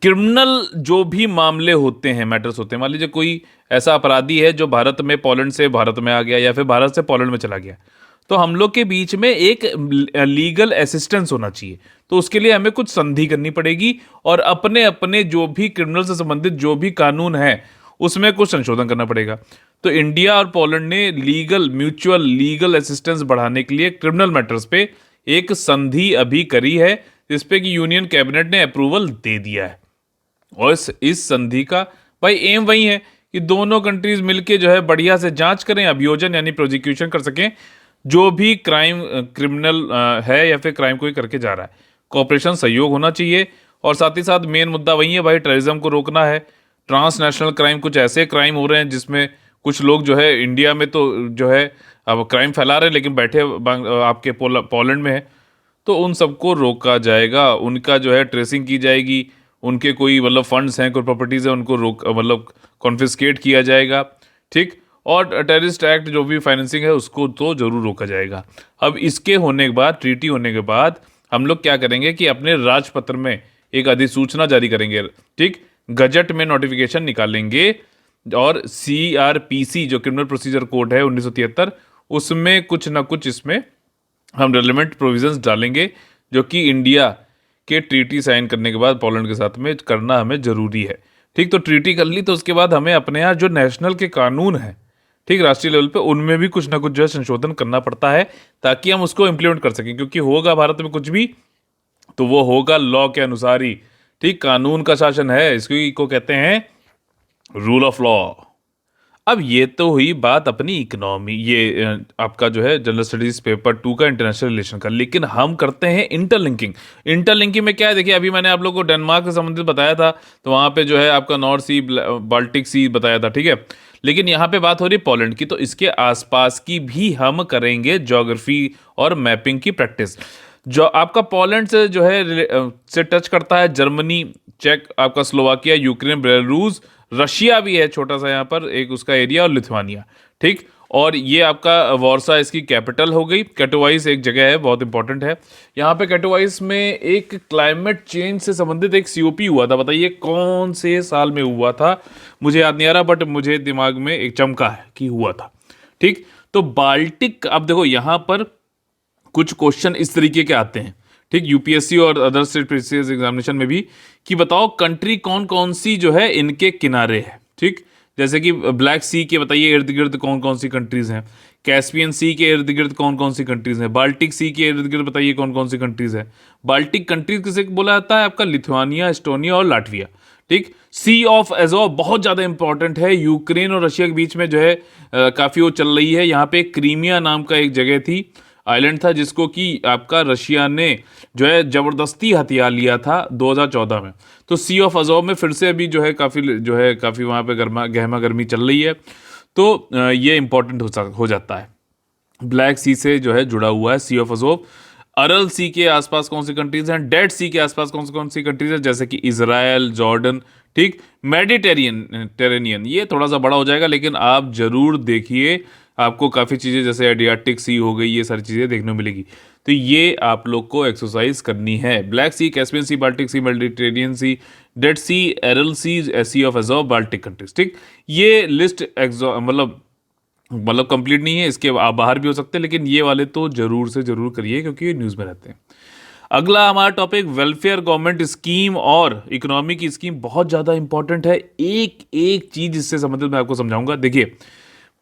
Speaker 1: क्रिमिनल जो भी मामले होते हैं, मैटर्स होते हैं, मान लीजिए कोई ऐसा अपराधी है जो भारत में पोलैंड से भारत में आ गया या फिर भारत से पोलैंड में चला गया, तो हम लोग के बीच में एक लीगल असिस्टेंस होना चाहिए। तो उसके लिए हमें कुछ संधि करनी पड़ेगी और अपने अपने जो भी क्रिमिनल से संबंधित जो भी कानून है उसमें कुछ संशोधन करना पड़ेगा। तो इंडिया और पोलैंड ने म्यूचुअल लीगल असिस्टेंस बढ़ाने के लिए क्रिमिनल मैटर्स पे एक संधि अभी करी है, जिसपे कि यूनियन कैबिनेट ने अप्रूवल दे दिया है। और इस संधि का भाई एम वही है कि दोनों कंट्रीज मिलके जो है बढ़िया से जांच करें, अभियोजन यानी प्रोसिक्यूशन कर सकें जो भी क्रिमिनल है या फिर क्राइम कोई करके जा रहा है। कोऑपरेशन, सहयोग होना चाहिए। और साथ ही साथ मेन मुद्दा वही है भाई, टेररिज्म को रोकना है। ट्रांसनेशनल क्राइम, कुछ ऐसे क्राइम हो रहे हैं जिसमें कुछ लोग जो है इंडिया में तो जो है अब क्राइम फैला रहे हैं, लेकिन बैठे आपके पोलैंड में है, तो उन सबको रोका जाएगा। उनका जो है ट्रेसिंग की जाएगी। उनके कोई मतलब फंड्स हैं, कोई प्रॉपर्टीज़ हैं, उनको मतलब कॉन्फिस्केट किया जाएगा। ठीक, और टेररिस्ट एक्ट जो भी फाइनेंसिंग है उसको तो जरूर रोका जाएगा। अब इसके होने के बाद, ट्रीटी होने के बाद, हम लोग क्या करेंगे कि अपने राजपत्र में एक अधिसूचना जारी करेंगे। ठीक, गजट में नोटिफिकेशन निकालेंगे और सीआरपीसी जो क्रिमिनल प्रोसीजर कोड है 1973, उसमें कुछ ना कुछ इसमें हम रेलिवेंट प्रोविजंस डालेंगे जो कि इंडिया के ट्रीटी साइन करने के बाद पोलैंड के साथ में करना हमें जरूरी है। ठीक, तो ट्रीटी कर ली तो उसके बाद हमें अपने यहाँ जो नेशनल के कानून है, ठीक, राष्ट्रीय लेवल पे, उनमें भी कुछ ना कुछ जो है संशोधन करना पड़ता है ताकि हम उसको इम्प्लीमेंट कर सकें। क्योंकि होगा भारत में कुछ भी तो वो होगा लॉ के अनुसार ही। ठीक, कानून का शासन है, इसको कहते हैं रूल ऑफ लॉ। अब ये तो हुई बात अपनी इकोनॉमी, ये आपका जो है जनरल स्टडीज पेपर 2 का इंटरनेशनल रिलेशन का। लेकिन हम करते हैं इंटरलिंकिंग। इंटरलिंकिंग में क्या है, देखिए अभी मैंने आप लोगों को डेनमार्क से संबंधित बताया था, तो वहाँ पे जो है आपका नॉर्थ सी, बाल्टिक सी बताया था, ठीक है। लेकिन यहाँ पे बात हो रही है पोलैंड की, तो इसके आसपास की भी हम करेंगे ज्योग्राफी और मैपिंग की प्रैक्टिस। जो आपका पोलैंड से जो है से टच करता है जर्मनी, चेक, आपका स्लोवाकिया, यूक्रेन, बेलारूस, रशिया भी है छोटा सा यहाँ पर एक उसका एरिया, और लिथुआनिया, ठीक। और ये आपका वार्सा इसकी कैपिटल हो गई। कैटोवाइस एक जगह है, बहुत इंपॉर्टेंट है। यहाँ पे कैटोवाइस में एक क्लाइमेट चेंज से संबंधित एक सीओपी हुआ था, बताइए कौन से साल में हुआ था, मुझे याद नहीं आ रहा, बट मुझे दिमाग में एक चमका है कि हुआ था, ठीक। तो बाल्टिक, अब देखो यहाँ पर कुछ क्वेश्चन इस तरीके के आते हैं, ठीक, यूपीएससी और अदर स्टेट प्रीवियस एग्जामिनेशन में भी, कि बताओ कंट्री कौन कौन सी जो है इनके किनारे है, ठीक। जैसे कि ब्लैक सी के बताइए इर्द गिर्द कौन कौन सी कंट्रीज हैं, कैस्पियन सी के इर्द गिर्द कौन कौन सी कंट्रीज हैं, बाल्टिक सी के इर्द गिर्द बताइए कौन कौन सी कंट्रीज है। बाल्टिक कंट्रीज किसे बोला जाता है, आपका लिथुआनिया, एस्टोनिया और लाटविया, ठीक। सी ऑफ एजोव बहुत ज़्यादा इंपॉर्टेंट है, यूक्रेन और रशिया के बीच में जो है काफ़ी वो चल रही है। यहाँ पे क्रीमिया नाम का एक जगह थी, आइलैंड था, जिसको कि आपका रशिया ने जो है ज़बरदस्ती हथिया लिया था 2014 में। तो सी ऑफ अजोव में फिर से अभी जो है काफ़ी वहाँ पे गहमा गर्मी चल रही है, तो ये इंपॉर्टेंट हो जाता है। ब्लैक सी से जो है जुड़ा हुआ है सी ऑफ अजोव। अरल सी के आसपास कौन सी कंट्रीज हैं, डेड सी के आसपास कौन सी कंट्रीज हैं, जैसे कि इजराइल, जॉर्डन, ठीक। टेरेनियन ये थोड़ा सा बड़ा हो जाएगा, लेकिन आप जरूर देखिए, आपको काफ़ी चीज़ें जैसे एडियाटिक सी हो गई, ये सारी चीज़ें देखने को मिलेगी। तो ये आप लोग को एक्सरसाइज करनी है। Black Sea, Caspian Sea, Baltic Sea, Mediterranean Sea, Dead Sea, Aral Sea, Sea of Azov, Baltic countries, ठीक। ये लिस्ट मतलब कंप्लीट नहीं है, इसके आप बाहर भी हो सकते हैं, लेकिन ये वाले तो जरूर से जरूर करिए क्योंकि ये न्यूज़ में रहते हैं। अगला हमारा टॉपिक वेलफेयर गवर्नमेंट स्कीम और इकोनॉमी की स्कीम बहुत ज़्यादा इंपॉर्टेंट है। एक एक चीज़ इससे संबंधित मैं आपको समझाऊंगा। देखिए,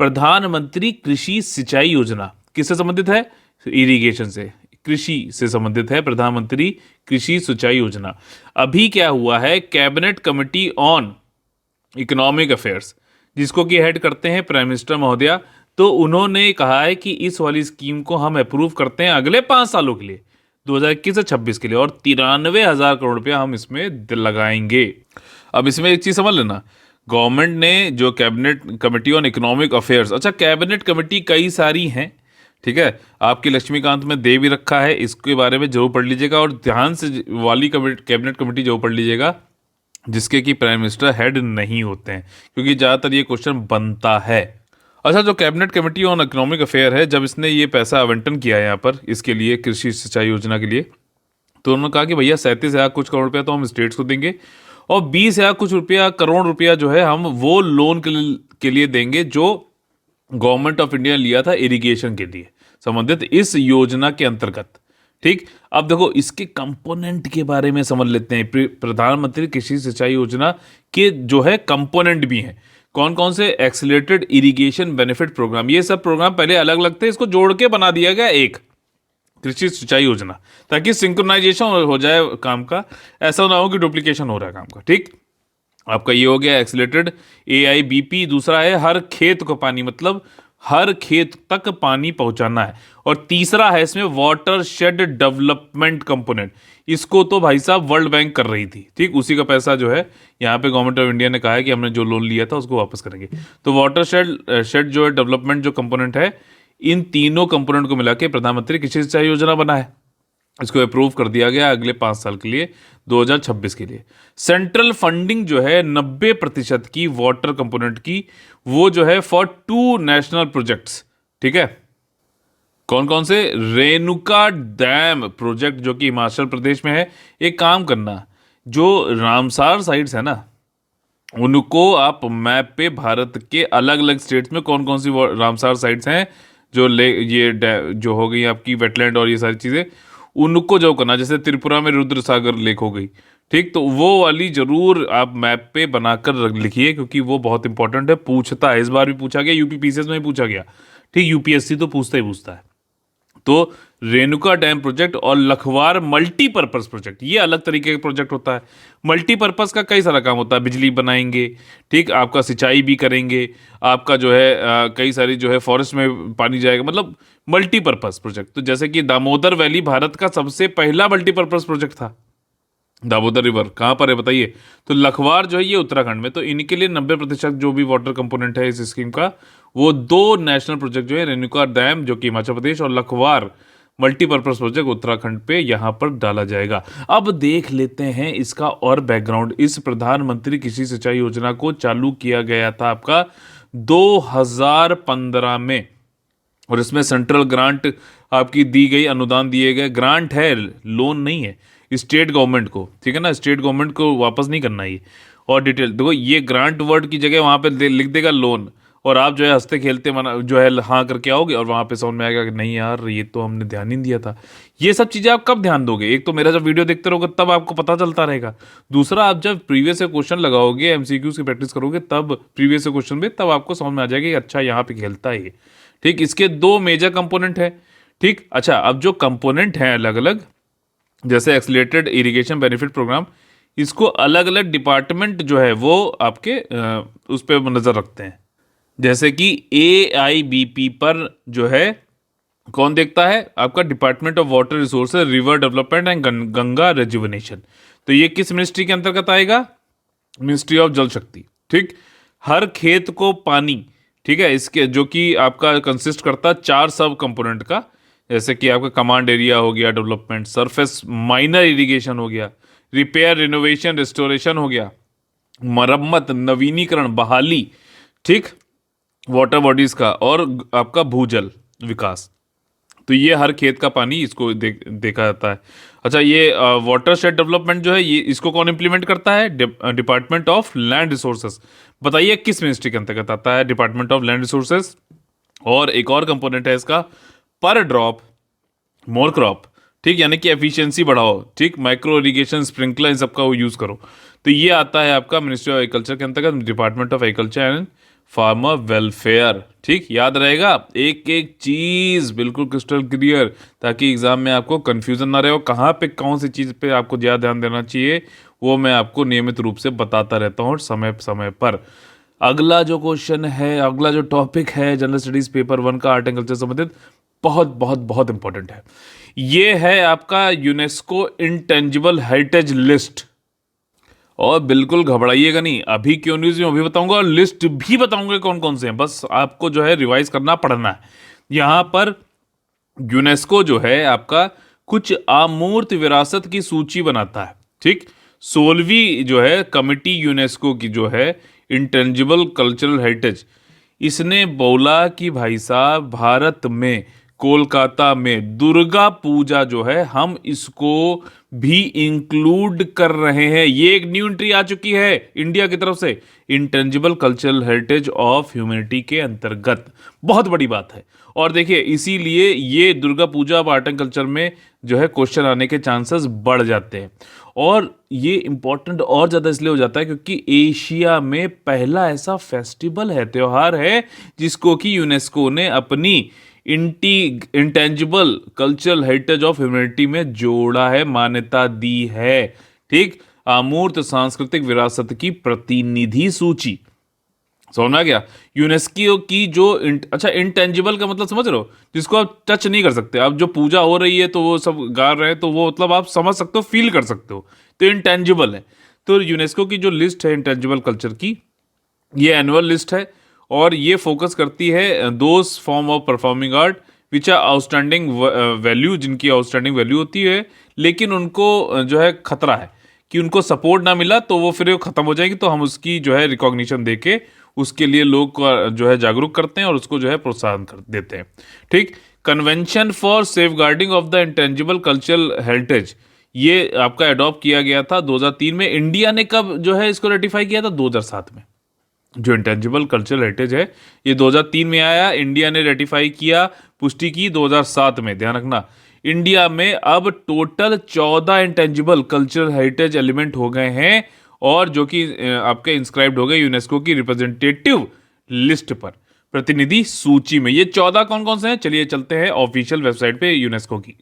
Speaker 1: प्रधानमंत्री कृषि सिंचाई योजना किससे संबंधित है, इरिगेशन से, कृषि से संबंधित है प्रधानमंत्री कृषि सिंचाई योजना। अभी क्या हुआ है, cabinet committee on economic affairs, जिसको कि हेड करते हैं प्राइम मिनिस्टर महोदया, तो उन्होंने कहा है कि इस वाली स्कीम को हम अप्रूव करते हैं अगले 5 सालों के लिए, 2021 से 26 के लिए, और 93,000 करोड़ रुपया हम इसमें लगाएंगे। अब इसमें एक चीज़ समझ लेना, गवर्नमेंट ने जो cabinet committee on economic affairs, अच्छा कैबिनेट कमेटी कई सारी हैं, ठीक है, आपकी लक्ष्मीकांत में दे भी रखा है, इसके बारे में जरूर पढ़ लीजिएगा, और ध्यान से वाली कैबिनेट कमेटी जरूर पढ़ लीजिएगा जिसके कि प्राइम मिनिस्टर हेड नहीं होते हैं, क्योंकि ज़्यादातर ये क्वेश्चन बनता है। अच्छा, जो cabinet committee on economic affair है, जब इसने ये पैसा आवंटन किया है यहाँ पर इसके लिए, कृषि सिंचाई योजना के लिए, तो उन्होंने कहा कि भैया 37,000 कुछ करोड़ रुपया तो हम स्टेट्स को देंगे, और 20,000 कुछ करोड़ रुपया जो है हम वो लोन के लिए देंगे जो गवर्नमेंट ऑफ इंडिया ने लिया था इरिगेशन के लिए संबंधित इस योजना के अंतर्गत, ठीक। अब देखो इसके कंपोनेंट के बारे में समझ लेते हैं। प्रधानमंत्री कृषि सिंचाई योजना के जो है कंपोनेंट भी हैं, कौन कौन से, एक्सीलरेटेड इरिगेशन बेनिफिट प्रोग्राम, ये सब प्रोग्राम पहले अलग अलग थे, इसको जोड़ के बना दिया गया एक कृषि सिंचाई योजना, ताकि सिंक्रोनाइजेशन हो जाए काम का, ऐसा ना हो कि डुप्लीकेशन हो रहा है काम का, ठीक। आपका ये हो गया एक्सीलरेटेड AIBP। दूसरा है हर खेत को पानी, मतलब हर खेत तक पानी पहुंचाना है। और तीसरा है इसमें वाटर शेड डेवलपमेंट कंपोनेंट, इसको तो भाई साहब वर्ल्ड बैंक कर रही थी, ठीक, उसी का पैसा जो है यहाँ पे गवर्नमेंट ऑफ इंडिया ने कहा है कि हमने जो लोन लिया था उसको वापस करेंगे। तो वाटर शेड जो है डेवलपमेंट जो कंपोनेंट है, इन तीनों कंपोनेंट को मिला के प्रधानमंत्री कृषि सिंचाई योजना बना है, इसको अप्रूव कर दिया गया अगले 5 साल के लिए, 2026 के लिए। सेंट्रल फंडिंग जो है 90% की वाटर कंपोनेंट की, वो जो है फॉर 2 नेशनल प्रोजेक्ट्स, ठीक है। कौन कौन से, रेणुका डैम प्रोजेक्ट जो कि हिमाचल प्रदेश में है। एक काम करना, जो रामसार साइट्स है ना, उनको आप मैप पे भारत के अलग अलग स्टेट्स में कौन कौन सी रामसार साइट्स हैं, जो जो हो गई आपकी वेटलैंड और ये सारी चीज़ें, उनको जो करना, जैसे त्रिपुरा में रुद्र सागर लेक हो गई, ठीक, तो वो वाली जरूर आप मैप पे बनाकर लिखिए, क्योंकि वो बहुत इंपॉर्टेंट है, पूछता है, इस बार भी पूछा गया, UP PCS में भी पूछा गया, ठीक, UPSC तो पूछता ही पूछता है। तो रेणुका डैम प्रोजेक्ट और लखवार मल्टीपर्पज प्रोजेक्ट, ये अलग तरीके का प्रोजेक्ट होता है। मल्टीपर्पज का कई सारा काम होता है, बिजली बनाएंगे, ठीक, आपका सिंचाई भी करेंगे, आपका जो है कई सारी जो है फॉरेस्ट में पानी जाएगा, मतलब मल्टीपर्पज प्रोजेक्ट। तो जैसे कि दामोदर वैली भारत का सबसे पहला मल्टीपर्पज प्रोजेक्ट था। दामोदर रिवर कहाँ पर है बताइए? तो लखवार जो है ये उत्तराखंड में। तो इनके लिए 90% जो भी वाटर कंपोनेंट है इस स्कीम का, वो दो नेशनल प्रोजेक्ट जो है, रेणुका डैम जो कि हिमाचल प्रदेश और लखवार मल्टीपर्पज प्रोजेक्ट उत्तराखंड पे यहाँ पर डाला जाएगा। अब देख लेते हैं इसका और बैकग्राउंड। इस प्रधानमंत्री कृषि सिंचाई योजना को चालू किया गया था आपका 2015 में, और इसमें सेंट्रल ग्रांट आपकी दी गई, अनुदान दिए गए, ग्रांट है, लोन नहीं है, स्टेट गवर्नमेंट को, ठीक है ना, स्टेट गवर्नमेंट को वापस नहीं करना ये। और डिटेल देखो, ये ग्रांट वर्ड की जगह वहाँ पे लिख देगा लोन, और आप जो है हंसते खेलते मना जो है हाँ करके आओगे, और वहाँ पे समझ में आएगा कि नहीं यार ये तो हमने ध्यान ही नहीं दिया था। ये सब चीज़ें आप कब ध्यान दोगे? एक तो मेरा जब वीडियो देखते रहोगे तब आपको पता चलता रहेगा, दूसरा आप जब प्रीवियस से क्वेश्चन लगाओगे, एमसीक्यूज की प्रैक्टिस करोगे, तब प्रीवियस से क्वेश्चन में तब आपको समझ में आ जाएगा कि अच्छा यहाँ पे खेलता है ये। ठीक, इसके दो मेजर कंपोनेंट है। ठीक, अच्छा, अब जो कंपोनेंट हैं अलग अलग, जैसे एक्सीलरेटेड इरिगेशन बेनिफिट प्रोग्राम, इसको अलग अलग डिपार्टमेंट जो है वो आपके उस पर नज़र रखते हैं। जैसे कि AIBP पर जो है कौन देखता है? आपका department of water resources, river development and Ganga rejuvenation. तो ये किस मिनिस्ट्री के अंतर्गत आएगा? मिनिस्ट्री ऑफ जल शक्ति। ठीक, हर खेत को पानी, ठीक है, इसके जो कि आपका कंसिस्ट करता है 4 सब कंपोनेंट का, जैसे कि आपका कमांड एरिया हो गया, डेवलपमेंट, सरफेस माइनर इरिगेशन हो गया, रिपेयर, रिनोवेशन, रिस्टोरेशन हो गया, मरम्मत, नवीनीकरण, बहाली, ठीक, वाटर बॉडीज का, और आपका भूजल विकास। तो ये हर खेत का पानी इसको देखा जाता है। अच्छा, ये वाटर शेड डेवलपमेंट जो है, ये इसको कौन इंप्लीमेंट करता है? Department of land resources. बताइए किस मिनिस्ट्री के अंतर्गत आता है डिपार्टमेंट ऑफ लैंड रिसोर्सेज? और एक और कंपोनेंट है इसका, पर ड्रॉप मोर क्रॉप। ठीक, यानी कि एफिशिएंसी बढ़ाओ, ठीक, माइक्रो इरिगेशन, स्प्रिंकलर, इन सबका वो यूज करो। तो ये आता है आपका मिनिस्ट्री ऑफ एग्रीकल्चर के अंतर्गत, department of agriculture and farmer welfare. ठीक, याद रहेगा, एक एक चीज बिल्कुल क्रिस्टल क्लियर, ताकि एग्जाम में आपको कंफ्यूजन ना रहे, और कहाँ पे कौन सी चीज पे आपको ज्यादा ध्यान देना चाहिए वो मैं आपको नियमित रूप से बताता रहता हूँ समय समय पर। अगला जो क्वेश्चन है, अगला जो टॉपिक है जनरल स्टडीज पेपर 1 का आर्ट एंड कल्चर संबंधित, बहुत बहुत बहुत इंपॉर्टेंट है। ये है आपका यूनेस्को इंटेंजिबल हेरिटेज लिस्ट। और बिल्कुल घबराइएगा नहीं, अभी क्यों न्यूज़ में अभी बताऊंगा, और लिस्ट भी बताऊंगा कौन कौन से हैं, बस आपको जो है रिवाइज करना पड़ना है। यहाँ पर यूनेस्को जो है आपका कुछ अमूर्त विरासत की सूची बनाता है। ठीक, 16वीं जो है कमिटी यूनेस्को की जो है इंटेंजिबल कल्चरल हेरिटेज, इसने बोला कि भाई साहब भारत में कोलकाता में दुर्गा पूजा जो है हम इसको भी इंक्लूड कर रहे हैं। ये एक न्यू एंट्री आ चुकी है इंडिया की तरफ से intangible cultural heritage of humanity के अंतर्गत। बहुत बड़ी बात है। और देखिए इसीलिए ये Durga Puja art and culture में जो है क्वेश्चन आने के चांसेस बढ़ जाते हैं। और ये इंपॉर्टेंट और ज़्यादा इसलिए हो जाता है क्योंकि एशिया में पहला ऐसा फेस्टिवल है, त्यौहार है, जिसको कि यूनेस्को ने अपनी intangible cultural heritage of humanity में जोड़ा है, मान्यता दी है। ठीक, अमूर्त सांस्कृतिक विरासत की प्रतिनिधि सूची। समझ आ गया? यूनेस्को की जो अच्छा, इंटेंजिबल का मतलब समझ रहे हो, जिसको आप टच नहीं कर सकते। अब जो पूजा हो रही है तो वो सब गा रहे हैं, तो वो मतलब आप समझ सकते हो, फील कर सकते हो, तो इंटेंजिबल है। तो यूनेस्को की जो लिस्ट है इंटेंजिबल कल्चर की, ये एनुअल लिस्ट है, और ये फोकस करती है those form of performing art which are outstanding value, जिनकी आउटस्टैंडिंग वैल्यू होती है, लेकिन उनको जो है खतरा है कि उनको सपोर्ट ना मिला तो वो फिर खत्म हो जाएगी, तो हम उसकी जो है रिकॉग्निशन देके उसके लिए लोग को जो है जागरूक करते हैं और उसको जो है प्रोत्साहन कर देते हैं। ठीक, convention for safeguarding of the intangible cultural heritage, ये आपका अडॉप्ट किया गया था 2003 में। इंडिया ने कब जो है इसको रेटिफाई किया था? 2007 में। जो इंटेंजिबल कल्चरल हेरिटेज है ये 2003 में आया, इंडिया ने रेटिफाई किया, पुष्टि की 2007 में। ध्यान रखना, इंडिया में अब total 14 intangible cultural heritage element हो गए हैं, और जो कि आपके इंस्क्राइब्ड हो गए यूनेस्को की रिप्रेजेंटेटिव लिस्ट पर। प्रतिनिधि सूची में। ये 14 कौन कौन से हैं, चलिए चलते हैं ऑफिशियल वेबसाइट पे यूनेस्को की।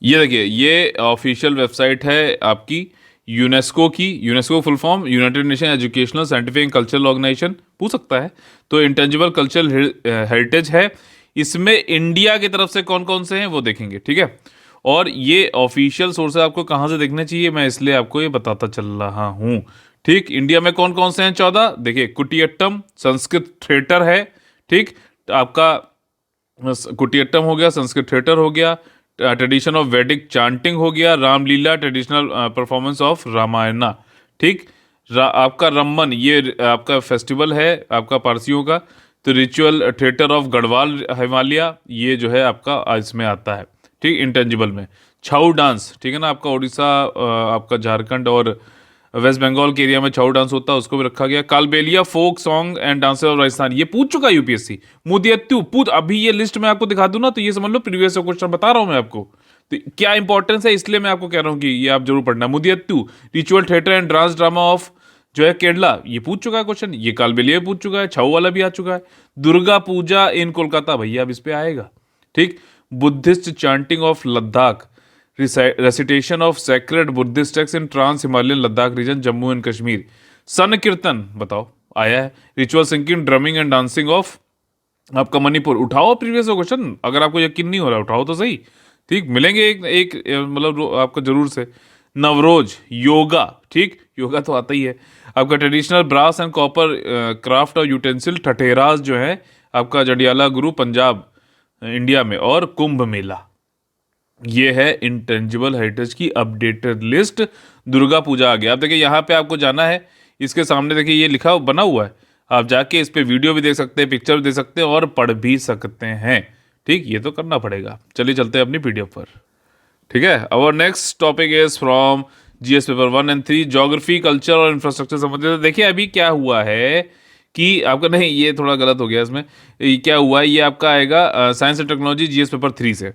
Speaker 1: ये देखिए, ये ऑफिशियल वेबसाइट है आपकी यूनेस्को की। UNESCO full form United Nation Educational Scientific and Cultural Organization, पूछ सकता है। तो इंटेंजिबल कल्चरल हेरिटेज है। इसमें इंडिया की तरफ से कौन कौन से हैं वो देखेंगे, ठीक है। और ये ऑफिशियल सोर्सेज आपको कहाँ से देखने चाहिए, मैं इसलिए आपको ये बताता चल रहा हूँ, ठीक। इंडिया में कौन कौन से हैं 14, देखिए कुटियट्टम संस्कृत थिएटर है, ठीक। आपका कुटियट्टम हो गया, संस्कृत थिएटर हो गया, ट्रेडिशन ऑफ वैदिक चांटिंग हो गया, Ramlila traditional performance of Ramayana, ठीक। आपका रम्मन, ये आपका फेस्टिवल है आपका पारसियों का। तो ritual theatre of Garhwal Himalaya, ये जो है आपका इसमें आता है, ठीक, इंटेंजिबल में। छऊ डांस, ठीक है ना, आपका उड़ीसा, आपका झारखंड और वेस्ट बंगाल के एरिया में छऊ डांस होता है, उसको भी रखा गया। Kalbelia folk song and dance of Rajasthan, ये पूछ चुका है यूपीएससी। मुदियत्तु पूछ, अभी ये लिस्ट में आपको दिखा दूं ना तो ये समझ लो प्रीवियस क्वेश्चन बता रहा हूं मैं आपको, तो क्या इंपॉर्टेंस है इसलिए मैं आपको कह रहा हूं कि ये आप जरूर पढ़ना। Mudiyettu ritual theatre and dance drama of जो है केरला, ये पूछ चुका है क्वेश्चन। ये कालबेलिया पूछ चुका है, छऊ वाला भी आ चुका है। दुर्गा पूजा इन कोलकाता, भैया अब इस पे आएगा, ठीक। Buddhist chanting of Ladakh, recitation of sacred Buddhist text in trans Himalayan Ladakh region Jammu and Kashmir. Sankirtana बताओ आया है। Ritual singing drumming and dancing of आपका मणिपुर, उठाओ प्रीवियस क्वेश्चन, अगर आपको यकीन नहीं हो रहा उठाओ तो सही, ठीक। मिलेंगे एक एक मतलब आपको जरूर से। नवरोज योगा, ठीक, योगा तो आता ही है। आपका traditional brass and copper craft और यूटेंसिल ठठेराज जो है आपका जडियाला गुरु पंजाब इंडिया में। और कुंभ मेला, ये है इंटेंजिबल हेरिटेज की अपडेटेड लिस्ट। दुर्गा पूजा आ गया। अब देखिए यहाँ पे आपको जाना है, इसके सामने देखिए ये लिखा बना हुआ है, आप जाके इस पे वीडियो भी देख सकते हैं, पिक्चर भी देख सकते हैं और पढ़ भी सकते हैं, ठीक। ये तो करना पड़ेगा। चलिए चलते हैं अपनी पीडीएफ पर, ठीक है। Our next topic is from GS paper 1 और 3, ज्योग्राफी कल्चर और इंफ्रास्ट्रक्चर संबंधित। देखिए अभी क्या हुआ है कि आपका, नहीं ये थोड़ा गलत हो गया इसमें, क्या हुआ है, ये आपका आएगा science and technology GS paper 3 से।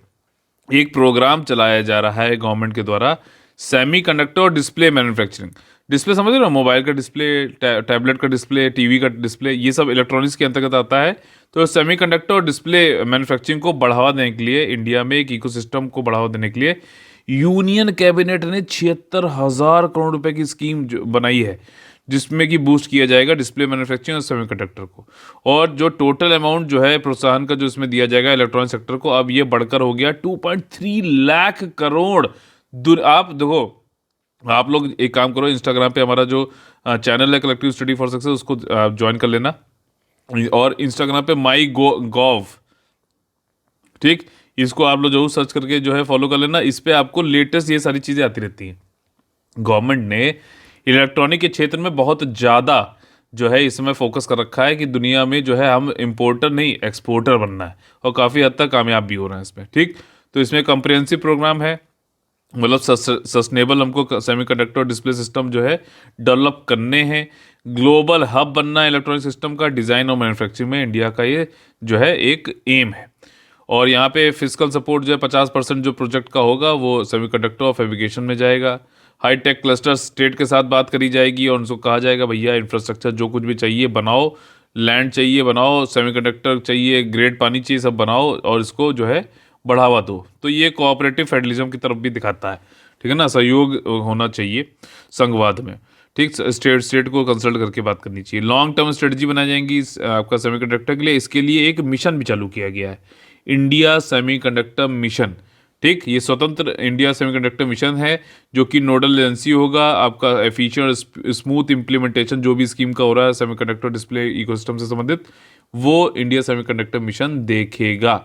Speaker 1: एक प्रोग्राम चलाया जा रहा है गवर्नमेंट के द्वारा, सेमीकंडक्टर और डिस्प्ले मैन्युफैक्चरिंग। डिस्प्ले समझ रहे हो, मोबाइल का डिस्प्ले, टैबलेट का डिस्प्ले, टीवी का डिस्प्ले, ये सब इलेक्ट्रॉनिक्स के अंतर्गत आता है। तो सेमीकंडक्टर और डिस्प्ले मैन्युफैक्चरिंग को बढ़ावा देने के लिए, इंडिया में एक इकोसिस्टम को बढ़ावा देने के लिए यूनियन कैबिनेट ने 76,000 करोड़ रुपए की स्कीम बनाई है, जिसमें कि बूस्ट किया जाएगा डिस्प्ले मैन्युफैक्चरिंग और सेमीकंडक्टर को। और जो टोटल अमाउंट जो है प्रोत्साहन का जो इसमें दिया जाएगा इलेक्ट्रॉनिक सेक्टर को, अब ये बढ़कर हो गया 2.3 लाख करोड़। आप देखो, आप लोग एक काम करो, इंस्टाग्राम पे हमारा जो चैनल है कलेक्टिव स्टडी फॉर सक्सेस, उसको ज्वाइन कर लेना। और इंस्टाग्राम पे माई गॉव, ठीक, इसको आप लोग जरूर सर्च करके जो है फॉलो कर लेना। इस पे आपको लेटेस्ट ये सारी चीज़ें आती रहती हैं। गवर्नमेंट ने इलेक्ट्रॉनिक के क्षेत्र में बहुत ज़्यादा जो है इसमें फोकस कर रखा है कि दुनिया में जो है हम इम्पोर्टर नहीं एक्सपोर्टर बनना है, और काफ़ी हद तक कामयाब भी हो रहे हैं इसमें, ठीक। तो इसमें कंप्रिहेंसिव प्रोग्राम है, मतलब सस्टेनेबल हमको सेमीकंडक्टर डिस्प्ले सिस्टम जो है डेवलप करने हैं। ग्लोबल हब बनना है इलेक्ट्रॉनिक सिस्टम का, डिज़ाइन और मैन्युफैक्चरिंग में इंडिया का ये जो है एक एम है। और यहाँ पे फिजिकल सपोर्ट जो है 50% जो प्रोजेक्ट का होगा वो सेमीकंडक्टर और फैब्रिकेशन में जाएगा। हाईटेक क्लस्टर स्टेट के साथ बात करी जाएगी और उनको कहा जाएगा भैया इंफ्रास्ट्रक्चर जो कुछ भी चाहिए बनाओ, लैंड चाहिए बनाओ, सेमीकंडक्टर चाहिए, ग्रेड पानी चाहिए, सब बनाओ और इसको जो है बढ़ावा दो। तो ये कोऑपरेटिव फेडरलिज्म की तरफ भी दिखाता है, ठीक है ना, सहयोग होना चाहिए संघवाद में, ठीक। स्टेट को कंसल्ट करके बात करनी चाहिए। लॉन्ग टर्म स्ट्रेटजी बनाई जाएंगी आपका सेमीकंडक्टर के लिए। इसके लिए एक मिशन भी चालू किया गया है, इंडिया सेमीकंडक्टर मिशन, ठीक। ये स्वतंत्र इंडिया सेमीकंडक्टर मिशन है जो कि नोडल एजेंसी होगा आपका एफिशिएंट स्मूथ इम्प्लीमेंटेशन जो भी स्कीम का हो रहा है सेमीकंडक्टर डिस्प्ले इकोसिस्टम से संबंधित, वो इंडिया सेमीकंडक्टर मिशन देखेगा।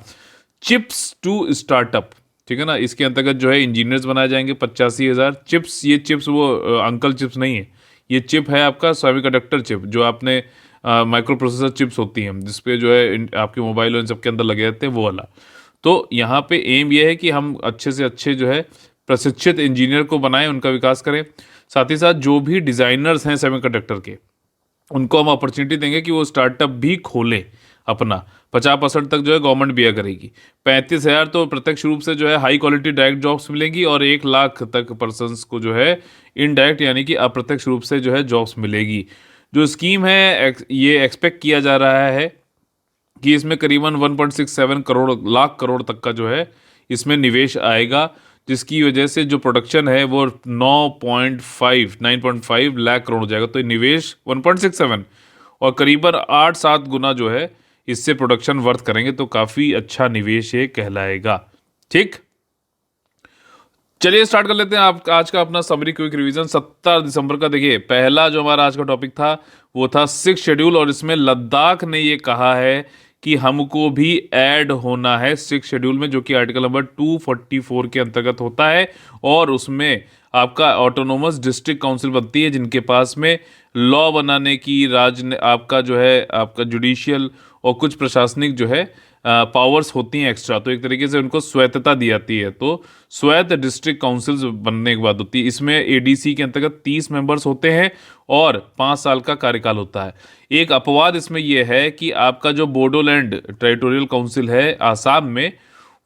Speaker 1: चिप्स टू स्टार्टअप, ठीक है ना, इसके अंतर्गत जो है इंजीनियर्स बनाए जाएंगे 85,000 चिप्स। ये चिप्स वो अंकल चिप्स नहीं है, ये चिप है आपका सेमीकंडक्टर चिप, जो आपने माइक्रो प्रोसेसर चिप्स होती हैं जिसपे जो है आपके मोबाइल और इन सब के अंदर लगे रहते हैं, वो वाला। तो यहाँ पे एम ये है कि हम अच्छे से अच्छे जो है प्रशिक्षित इंजीनियर को बनाएं, उनका विकास करें। साथ ही साथ जो भी डिज़ाइनर्स हैं सेमीकंडक्टर के, उनको हम अपॉर्चुनिटी देंगे कि वो स्टार्टअप भी खोलें अपना। 50% तक जो है गवर्नमेंट बिया करेगी। 35,000 तो प्रत्यक्ष रूप से जो है हाई क्वालिटी डायरेक्ट जॉब्स मिलेंगी और 1 लाख तक पर्सनस को जो है इनडायरेक्ट यानी कि अप्रत्यक्ष रूप से जो है जॉब्स मिलेगी। जो स्कीम है ये एक्सपेक्ट किया जा रहा है कि इसमें करीबन 1.67 करोड़ लाख करोड़ तक का जो है इसमें निवेश आएगा, जिसकी वजह से जो प्रोडक्शन है वो 9.5 लाख करोड़ हो जाएगा। तो निवेश 1.67 और करीबन 8-7 गुना जो है इससे प्रोडक्शन वर्थ करेंगे, तो काफ़ी अच्छा निवेश ये कहलाएगा। ठीक, चलिए स्टार्ट कर लेते हैं आप आज का अपना समरी क्विक रिवीजन 17 दिसंबर का। देखिए, पहला जो हमारा आज का टॉपिक था वो था 6 शेड्यूल, और इसमें लद्दाख ने ये कहा है कि हमको भी ऐड होना है 6 शेड्यूल में, जो कि आर्टिकल नंबर 244 के अंतर्गत होता है। और उसमें आपका ऑटोनोमस डिस्ट्रिक्ट काउंसिल बनती है, जिनके पास में लॉ बनाने की आपका जो है आपका जुडिशियल और कुछ प्रशासनिक जो है पावर्स होती हैं एक्स्ट्रा। तो एक तरीके से उनको स्वायत्तता दी जाती है। तो स्वायत्त डिस्ट्रिक्ट काउंसिल्स बनने के बाद होती है। इसमें एडीसी के अंतर्गत 30 मेंबर्स होते हैं और 5 साल का कार्यकाल होता है। एक अपवाद इसमें यह है कि आपका जो बोडोलैंड टेरिटोरियल काउंसिल है आसाम में,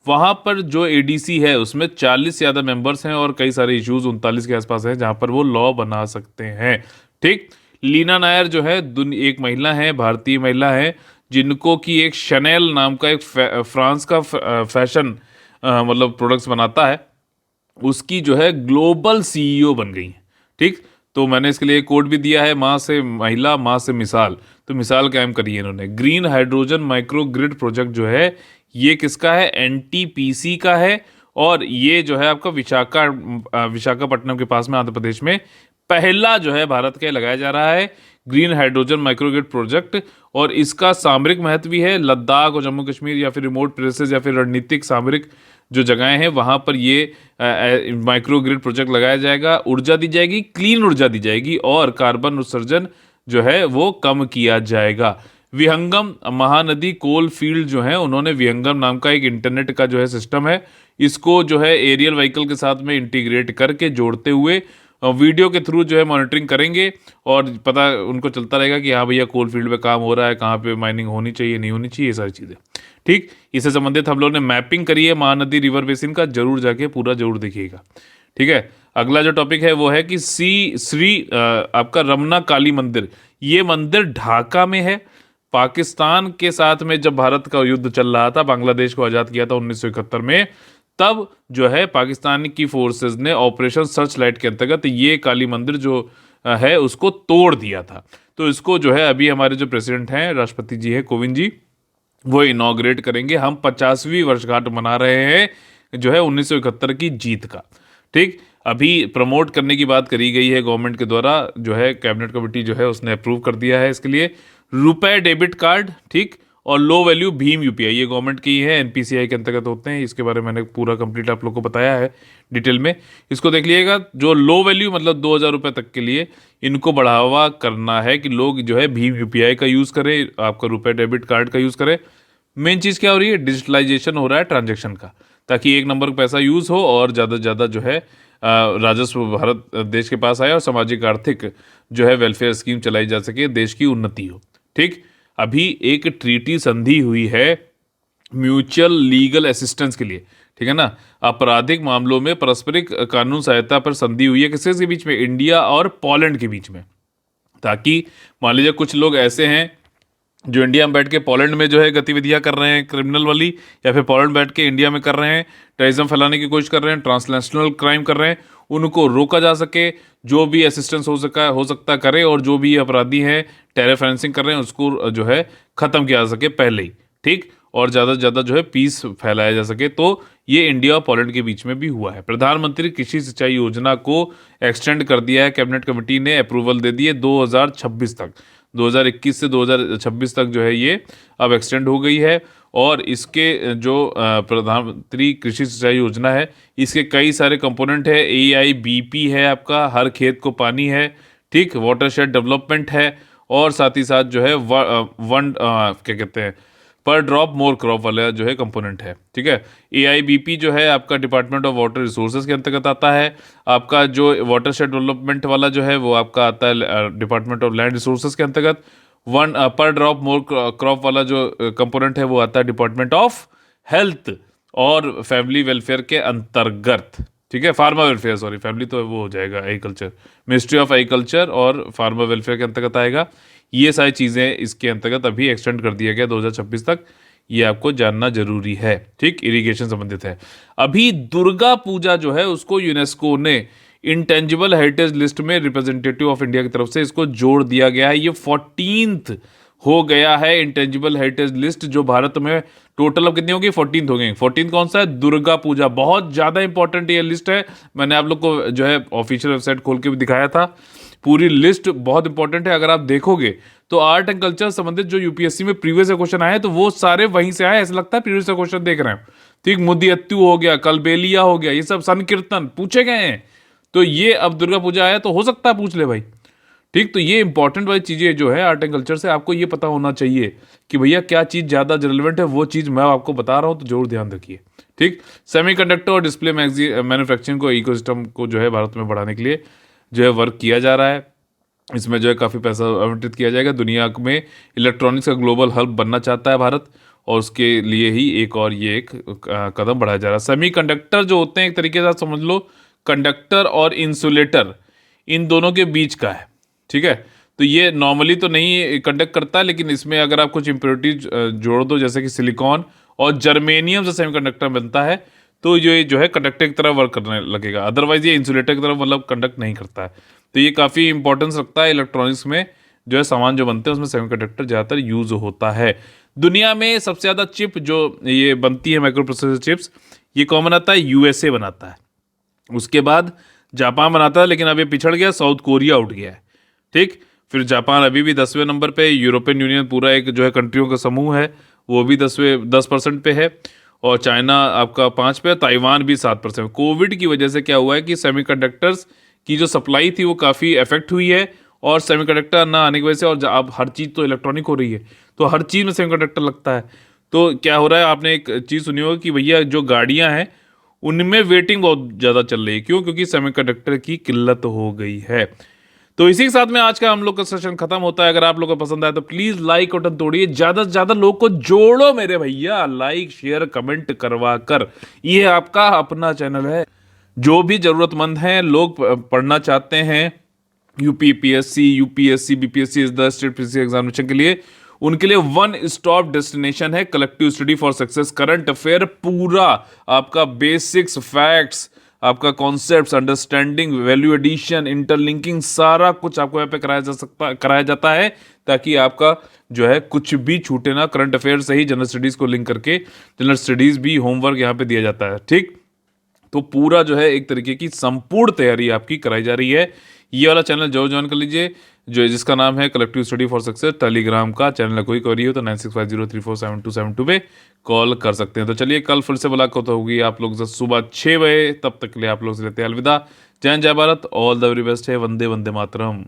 Speaker 1: वहाँ पर जो एडीसी है उसमें 40 से ज़्यादा मेंबर्स हैं और कई सारे इश्यूज 39 के आसपास हैं जहाँ पर वो लॉ बना सकते हैं। ठीक, लीना नायर जो है एक महिला है, भारतीय महिला है, जिनको कि एक शनेल नाम का एक फ्रांस का फैशन मतलब प्रोडक्ट्स बनाता है, उसकी जो है ग्लोबल सीईओ बन गई है। ठीक, तो मैंने इसके लिए कोड भी दिया है, माँ से महिला माँ से मिसाल। तो मिसाल कायम करी है इन्होंने। Green hydrogen micro grid project जो है ये किसका है? एनटीपीसी का है। और ये जो है आपका विशाखापट्टनम के पास में आंध्र प्रदेश में पहला जो है भारत के लगाया जा रहा है ग्रीन हाइड्रोजन माइक्रोग्रिड प्रोजेक्ट। और इसका सामरिक महत्व भी है। लद्दाख और जम्मू कश्मीर या फिर रिमोट प्लेसेस या फिर रणनीतिक सामरिक जो जगहें हैं वहाँ पर ये माइक्रोग्रिड प्रोजेक्ट लगाया जाएगा। ऊर्जा दी जाएगी, क्लीन ऊर्जा दी जाएगी और कार्बन उत्सर्जन जो है वो कम किया जाएगा। विहंगम महानदी कोल फील्ड जो है, उन्होंने विहंगम नाम का एक इंटरनेट का जो है सिस्टम है, इसको जो है एरियल व्हीकल के साथ में इंटीग्रेट करके जोड़ते हुए वीडियो के थ्रू जो है मॉनिटरिंग करेंगे और पता उनको चलता रहेगा कि हाँ भैया कोल फील्ड पे काम हो रहा है, कहाँ पे माइनिंग होनी चाहिए नहीं होनी चाहिए, ये सारी चीज़ें। ठीक, इससे संबंधित हम लोगों ने मैपिंग करी है महानदी रिवर बेसिन का, जरूर जाके पूरा जरूर देखिएगा। ठीक है, अगला जो टॉपिक है वो है कि श्री आपका रमना काली मंदिर। ये मंदिर ढाका में है। पाकिस्तान के साथ में जब भारत का युद्ध चल रहा था, बांग्लादेश को आज़ाद किया था 1971 में, तब जो है पाकिस्तान की फोर्सेस ने ऑपरेशन सर्च लाइट के अंतर्गत ये काली मंदिर जो है उसको तोड़ दिया था। तो इसको जो है अभी हमारे जो प्रेसिडेंट हैं, राष्ट्रपति जी हैं कोविंद जी, वो इनॉग्रेट करेंगे। हम 50वीं वर्षगांठ मना रहे हैं जो है 1971 की जीत का। ठीक, अभी प्रमोट करने की बात करी गई है गवर्नमेंट के द्वारा, जो है कैबिनेट कमेटी जो है उसने अप्रूव कर दिया है इसके लिए। रुपए डेबिट कार्ड, ठीक, और लो वैल्यू भीम यूपीआई, ये गवर्नमेंट की है, एनपीसीआई के अंतर्गत होते हैं। इसके बारे में मैंने पूरा कंप्लीट आप लोग को बताया है डिटेल में, इसको देख लीजिएगा। जो लो वैल्यू मतलब 2000 रुपये तक के लिए इनको बढ़ावा करना है कि लोग जो है भीम यूपीआई का यूज़ करें, आपका रुपए डेबिट कार्ड का यूज़ करें। मेन चीज़ क्या हो रही है? डिजिटलाइजेशन हो रहा है ट्रांजेक्शन का, ताकि एक नंबर का पैसा यूज़ हो और ज़्यादा से ज़्यादा जो है राजस्व भारत देश के पास आए और सामाजिक आर्थिक जो है वेलफेयर स्कीम चलाई जा सके, देश की उन्नति हो। ठीक, अभी एक ट्रीटी संधि हुई है म्यूचुअल लीगल असिस्टेंस के लिए, ठीक है ना, आपराधिक मामलों में पारस्परिक कानून सहायता पर संधि हुई है किसके बीच में? इंडिया और पोलैंड के बीच में। ताकि मान लीजिए कुछ लोग ऐसे हैं जो इंडिया में बैठ के पोलैंड में जो है गतिविधियां कर रहे हैं क्रिमिनल वाली, या फिर पोलैंड बैठ के इंडिया में कर रहे हैं टेररिज्म फैलाने की कोशिश कर रहे हैं, ट्रांसनेशनल क्राइम कर रहे हैं, उनको रोका जा सके। जो भी असिस्टेंस हो सकता करे, और जो भी अपराधी हैं टेरर फाइनेंसिंग कर रहे हैं उसको जो है ख़त्म किया जा सके पहले ही। ठीक, और ज़्यादा से ज़्यादा जो है पीस फैलाया जा सके। तो ये इंडिया और पोलैंड के बीच में भी हुआ है। प्रधानमंत्री कृषि सिंचाई योजना को एक्सटेंड कर दिया है, कैबिनेट कमेटी ने अप्रूवल दे दी है 2026 तक। 2021 से 2026 तक जो है ये अब एक्सटेंड हो गई है। और इसके जो प्रधानमंत्री कृषि सिंचाई योजना है, इसके कई सारे कंपोनेंट है। AIBP है आपका, हर खेत को पानी है। ठीक, वाटरशेड डेवलपमेंट है, और साथ ही साथ जो है क्या कहते हैं, पर ड्रॉप मोर क्रॉप वाला जो है कंपोनेंट है। ठीक है, AIBP जो है आपका डिपार्टमेंट ऑफ वाटर रिसोर्सेज के अंतर्गत आता है। आपका जो वाटरशेड डेवलपमेंट वाला जो है वो आपका आता है डिपार्टमेंट ऑफ लैंड रिसोर्सेज के अंतर्गत। पर ड्रॉप मोर क्रॉप वाला जो कंपोनेंट है वो आता है डिपार्टमेंट ऑफ हेल्थ और फैमिली वेलफेयर के अंतर्गत। ठीक है, फार्मर वेलफेयर, सॉरी फैमिली तो वो हो जाएगा एग्रीकल्चर, मिनिस्ट्री ऑफ एग्रीकल्चर और फार्मर वेलफेयर के अंतर्गत आएगा। ये सारी चीज़ें इसके अंतर्गत अभी एक्सटेंड कर दिया गया 2026 तक, ये आपको जानना जरूरी है। ठीक, इरिगेशन संबंधित है। अभी दुर्गा पूजा जो है उसको यूनेस्को ने इंटेंजिबल हेरिटेज लिस्ट में रिप्रेजेंटेटिव ऑफ इंडिया की तरफ से इसको जोड़ दिया गया है। ये 14th हो गया है इंटेंजिबल हेरिटेज लिस्ट, जो भारत में टोटल अब कितनी होगी, 14th हो गई। 14th कौन सा है, दुर्गा पूजा। बहुत ज्यादा इंपॉर्टेंट ये लिस्ट है, मैंने आप लोग को जो है ऑफिशियल वेबसाइट खोल के भी दिखाया था। पूरी लिस्ट बहुत इंपॉर्टेंट है। अगर आप देखोगे तो आर्ट एंड कल्चर संबंधित जो यूपीएससी में प्रीवियस क्वेश्चन आए तो वो सारे वहीं से आए, ऐसा लगता है प्रीवियस क्वेश्चन देख रहे हैं। ठीक, मुदियत्तु हो गया, कलबेलिया हो गया, ये सब संकीर्तन पूछे गए हैं। तो ये अब दुर्गा पूजा आया तो हो सकता है पूछ ले भाई। ठीक, तो ये इंपॉर्टेंट वाली चीज़ें जो है आर्ट एंड कल्चर से आपको ये पता होना चाहिए कि भैया क्या चीज़ ज़्यादा रिलेवेंट है, वो चीज़ मैं आपको बता रहा हूँ, तो जरूर ध्यान रखिए। ठीक, सेमीकंडक्टर और डिस्प्ले मैन्युफैक्चरिंग को इकोसिस्टम को जो है भारत में बढ़ाने के लिए जो है वर्क किया जा रहा है। इसमें जो है काफ़ी पैसा आवंटित किया जाएगा। दुनिया में इलेक्ट्रॉनिक्स का ग्लोबल हब बनना चाहता है भारत, और उसके लिए ही एक और ये एक कदम बढ़ाया जा रहा है। सेमीकंडक्टर जो होते हैं एक तरीके से आप समझ लो कंडक्टर और इंसुलेटर, इन दोनों के बीच का है। ठीक है, तो ये नॉर्मली तो नहीं कंडक्ट करता है, लेकिन इसमें अगर आप कुछ इम्प्योरिटीज जोड़ दो, जैसे कि सिलिकॉन और जर्मेनियम से सेमीकंडक्टर बनता है, तो ये जो है कंडक्टर की तरह वर्क करने लगेगा। अदरवाइज ये इंसुलेटर की तरह मतलब कंडक्ट नहीं करता है। तो ये काफ़ी इंपॉर्टेंस रखता है इलेक्ट्रॉनिक्स में, जो है सामान जो बनते हैं उसमें सेमीकंडक्टर ज़्यादातर यूज होता है। दुनिया में सबसे ज़्यादा चिप जो ये बनती है माइक्रो प्रोसेसर चिप्स, ये कौन बनाता है, यूएसए बनाता है। उसके बाद जापान बनाता है, लेकिन अब ये पिछड़ गया, साउथ कोरिया उठ गया है। ठीक, फिर जापान अभी भी 10वें नंबर पे, यूरोपियन यूनियन पूरा एक जो है कंट्रियों का समूह है, वो भी 10% पे है, और चाइना आपका 5 पे है, ताइवान भी 7%। कोविड की वजह से क्या हुआ है कि सेमीकंडक्टर्स की जो सप्लाई थी वो काफ़ी इफेक्ट हुई है, और सेमीकंडक्टर ना आने की वजह से, और अब हर चीज़ तो इलेक्ट्रॉनिक हो रही है, तो हर चीज़ में सेमीकंडक्टर लगता है। तो क्या हो रहा है, आपने एक चीज़ सुनी होगी कि भैया जो गाड़ियाँ हैं उनमें वेटिंग बहुत ज़्यादा चल रही है। क्यों? क्योंकि सेमीकंडक्टर की किल्लत हो गई है। तो इसी के साथ में आज का हम लोग का सेशन खत्म होता है। अगर आप लोग को पसंद आए तो प्लीज लाइक बटन तोड़िए, ज्यादा से ज्यादा लोग को जोड़ो मेरे भैया, लाइक शेयर कमेंट करवा कर। ये आपका अपना चैनल है। जो भी जरूरतमंद हैं, लोग पढ़ना चाहते हैं UPPSC, UPSC, BPSC the state PC examination के लिए, उनके लिए वन स्टॉप डेस्टिनेशन है collective study for success. Current affair पूरा आपका, बेसिक्स, फैक्ट्स, आपका concepts, understanding, value addition, interlinking, सारा कुछ आपको यहाँ पे कराया जाता है, ताकि आपका जो है कुछ भी छूटे ना। करंट अफेयर से ही जनरल स्टडीज को लिंक करके जनरल स्टडीज भी होमवर्क यहाँ पे दिया जाता है। ठीक, तो पूरा जो है एक तरीके की संपूर्ण तैयारी आपकी कराई जा रही है। ये वाला चैनल जरूर ज्वाइन कर लीजिए, जो जिसका नाम है collective study for success. Telegram का चैनल है, कोई क्वेरी हो तो 9650347272 पे कॉल कर सकते हैं। तो चलिए, कल फिर से मुलाकात होगी आप लोग से सुबह 6 बजे। तब तक के लिए आप लोग से लेते हैं अलविदा। जय हिंद, जय Bharat, all the very best है। वंदे वंदे मातरम।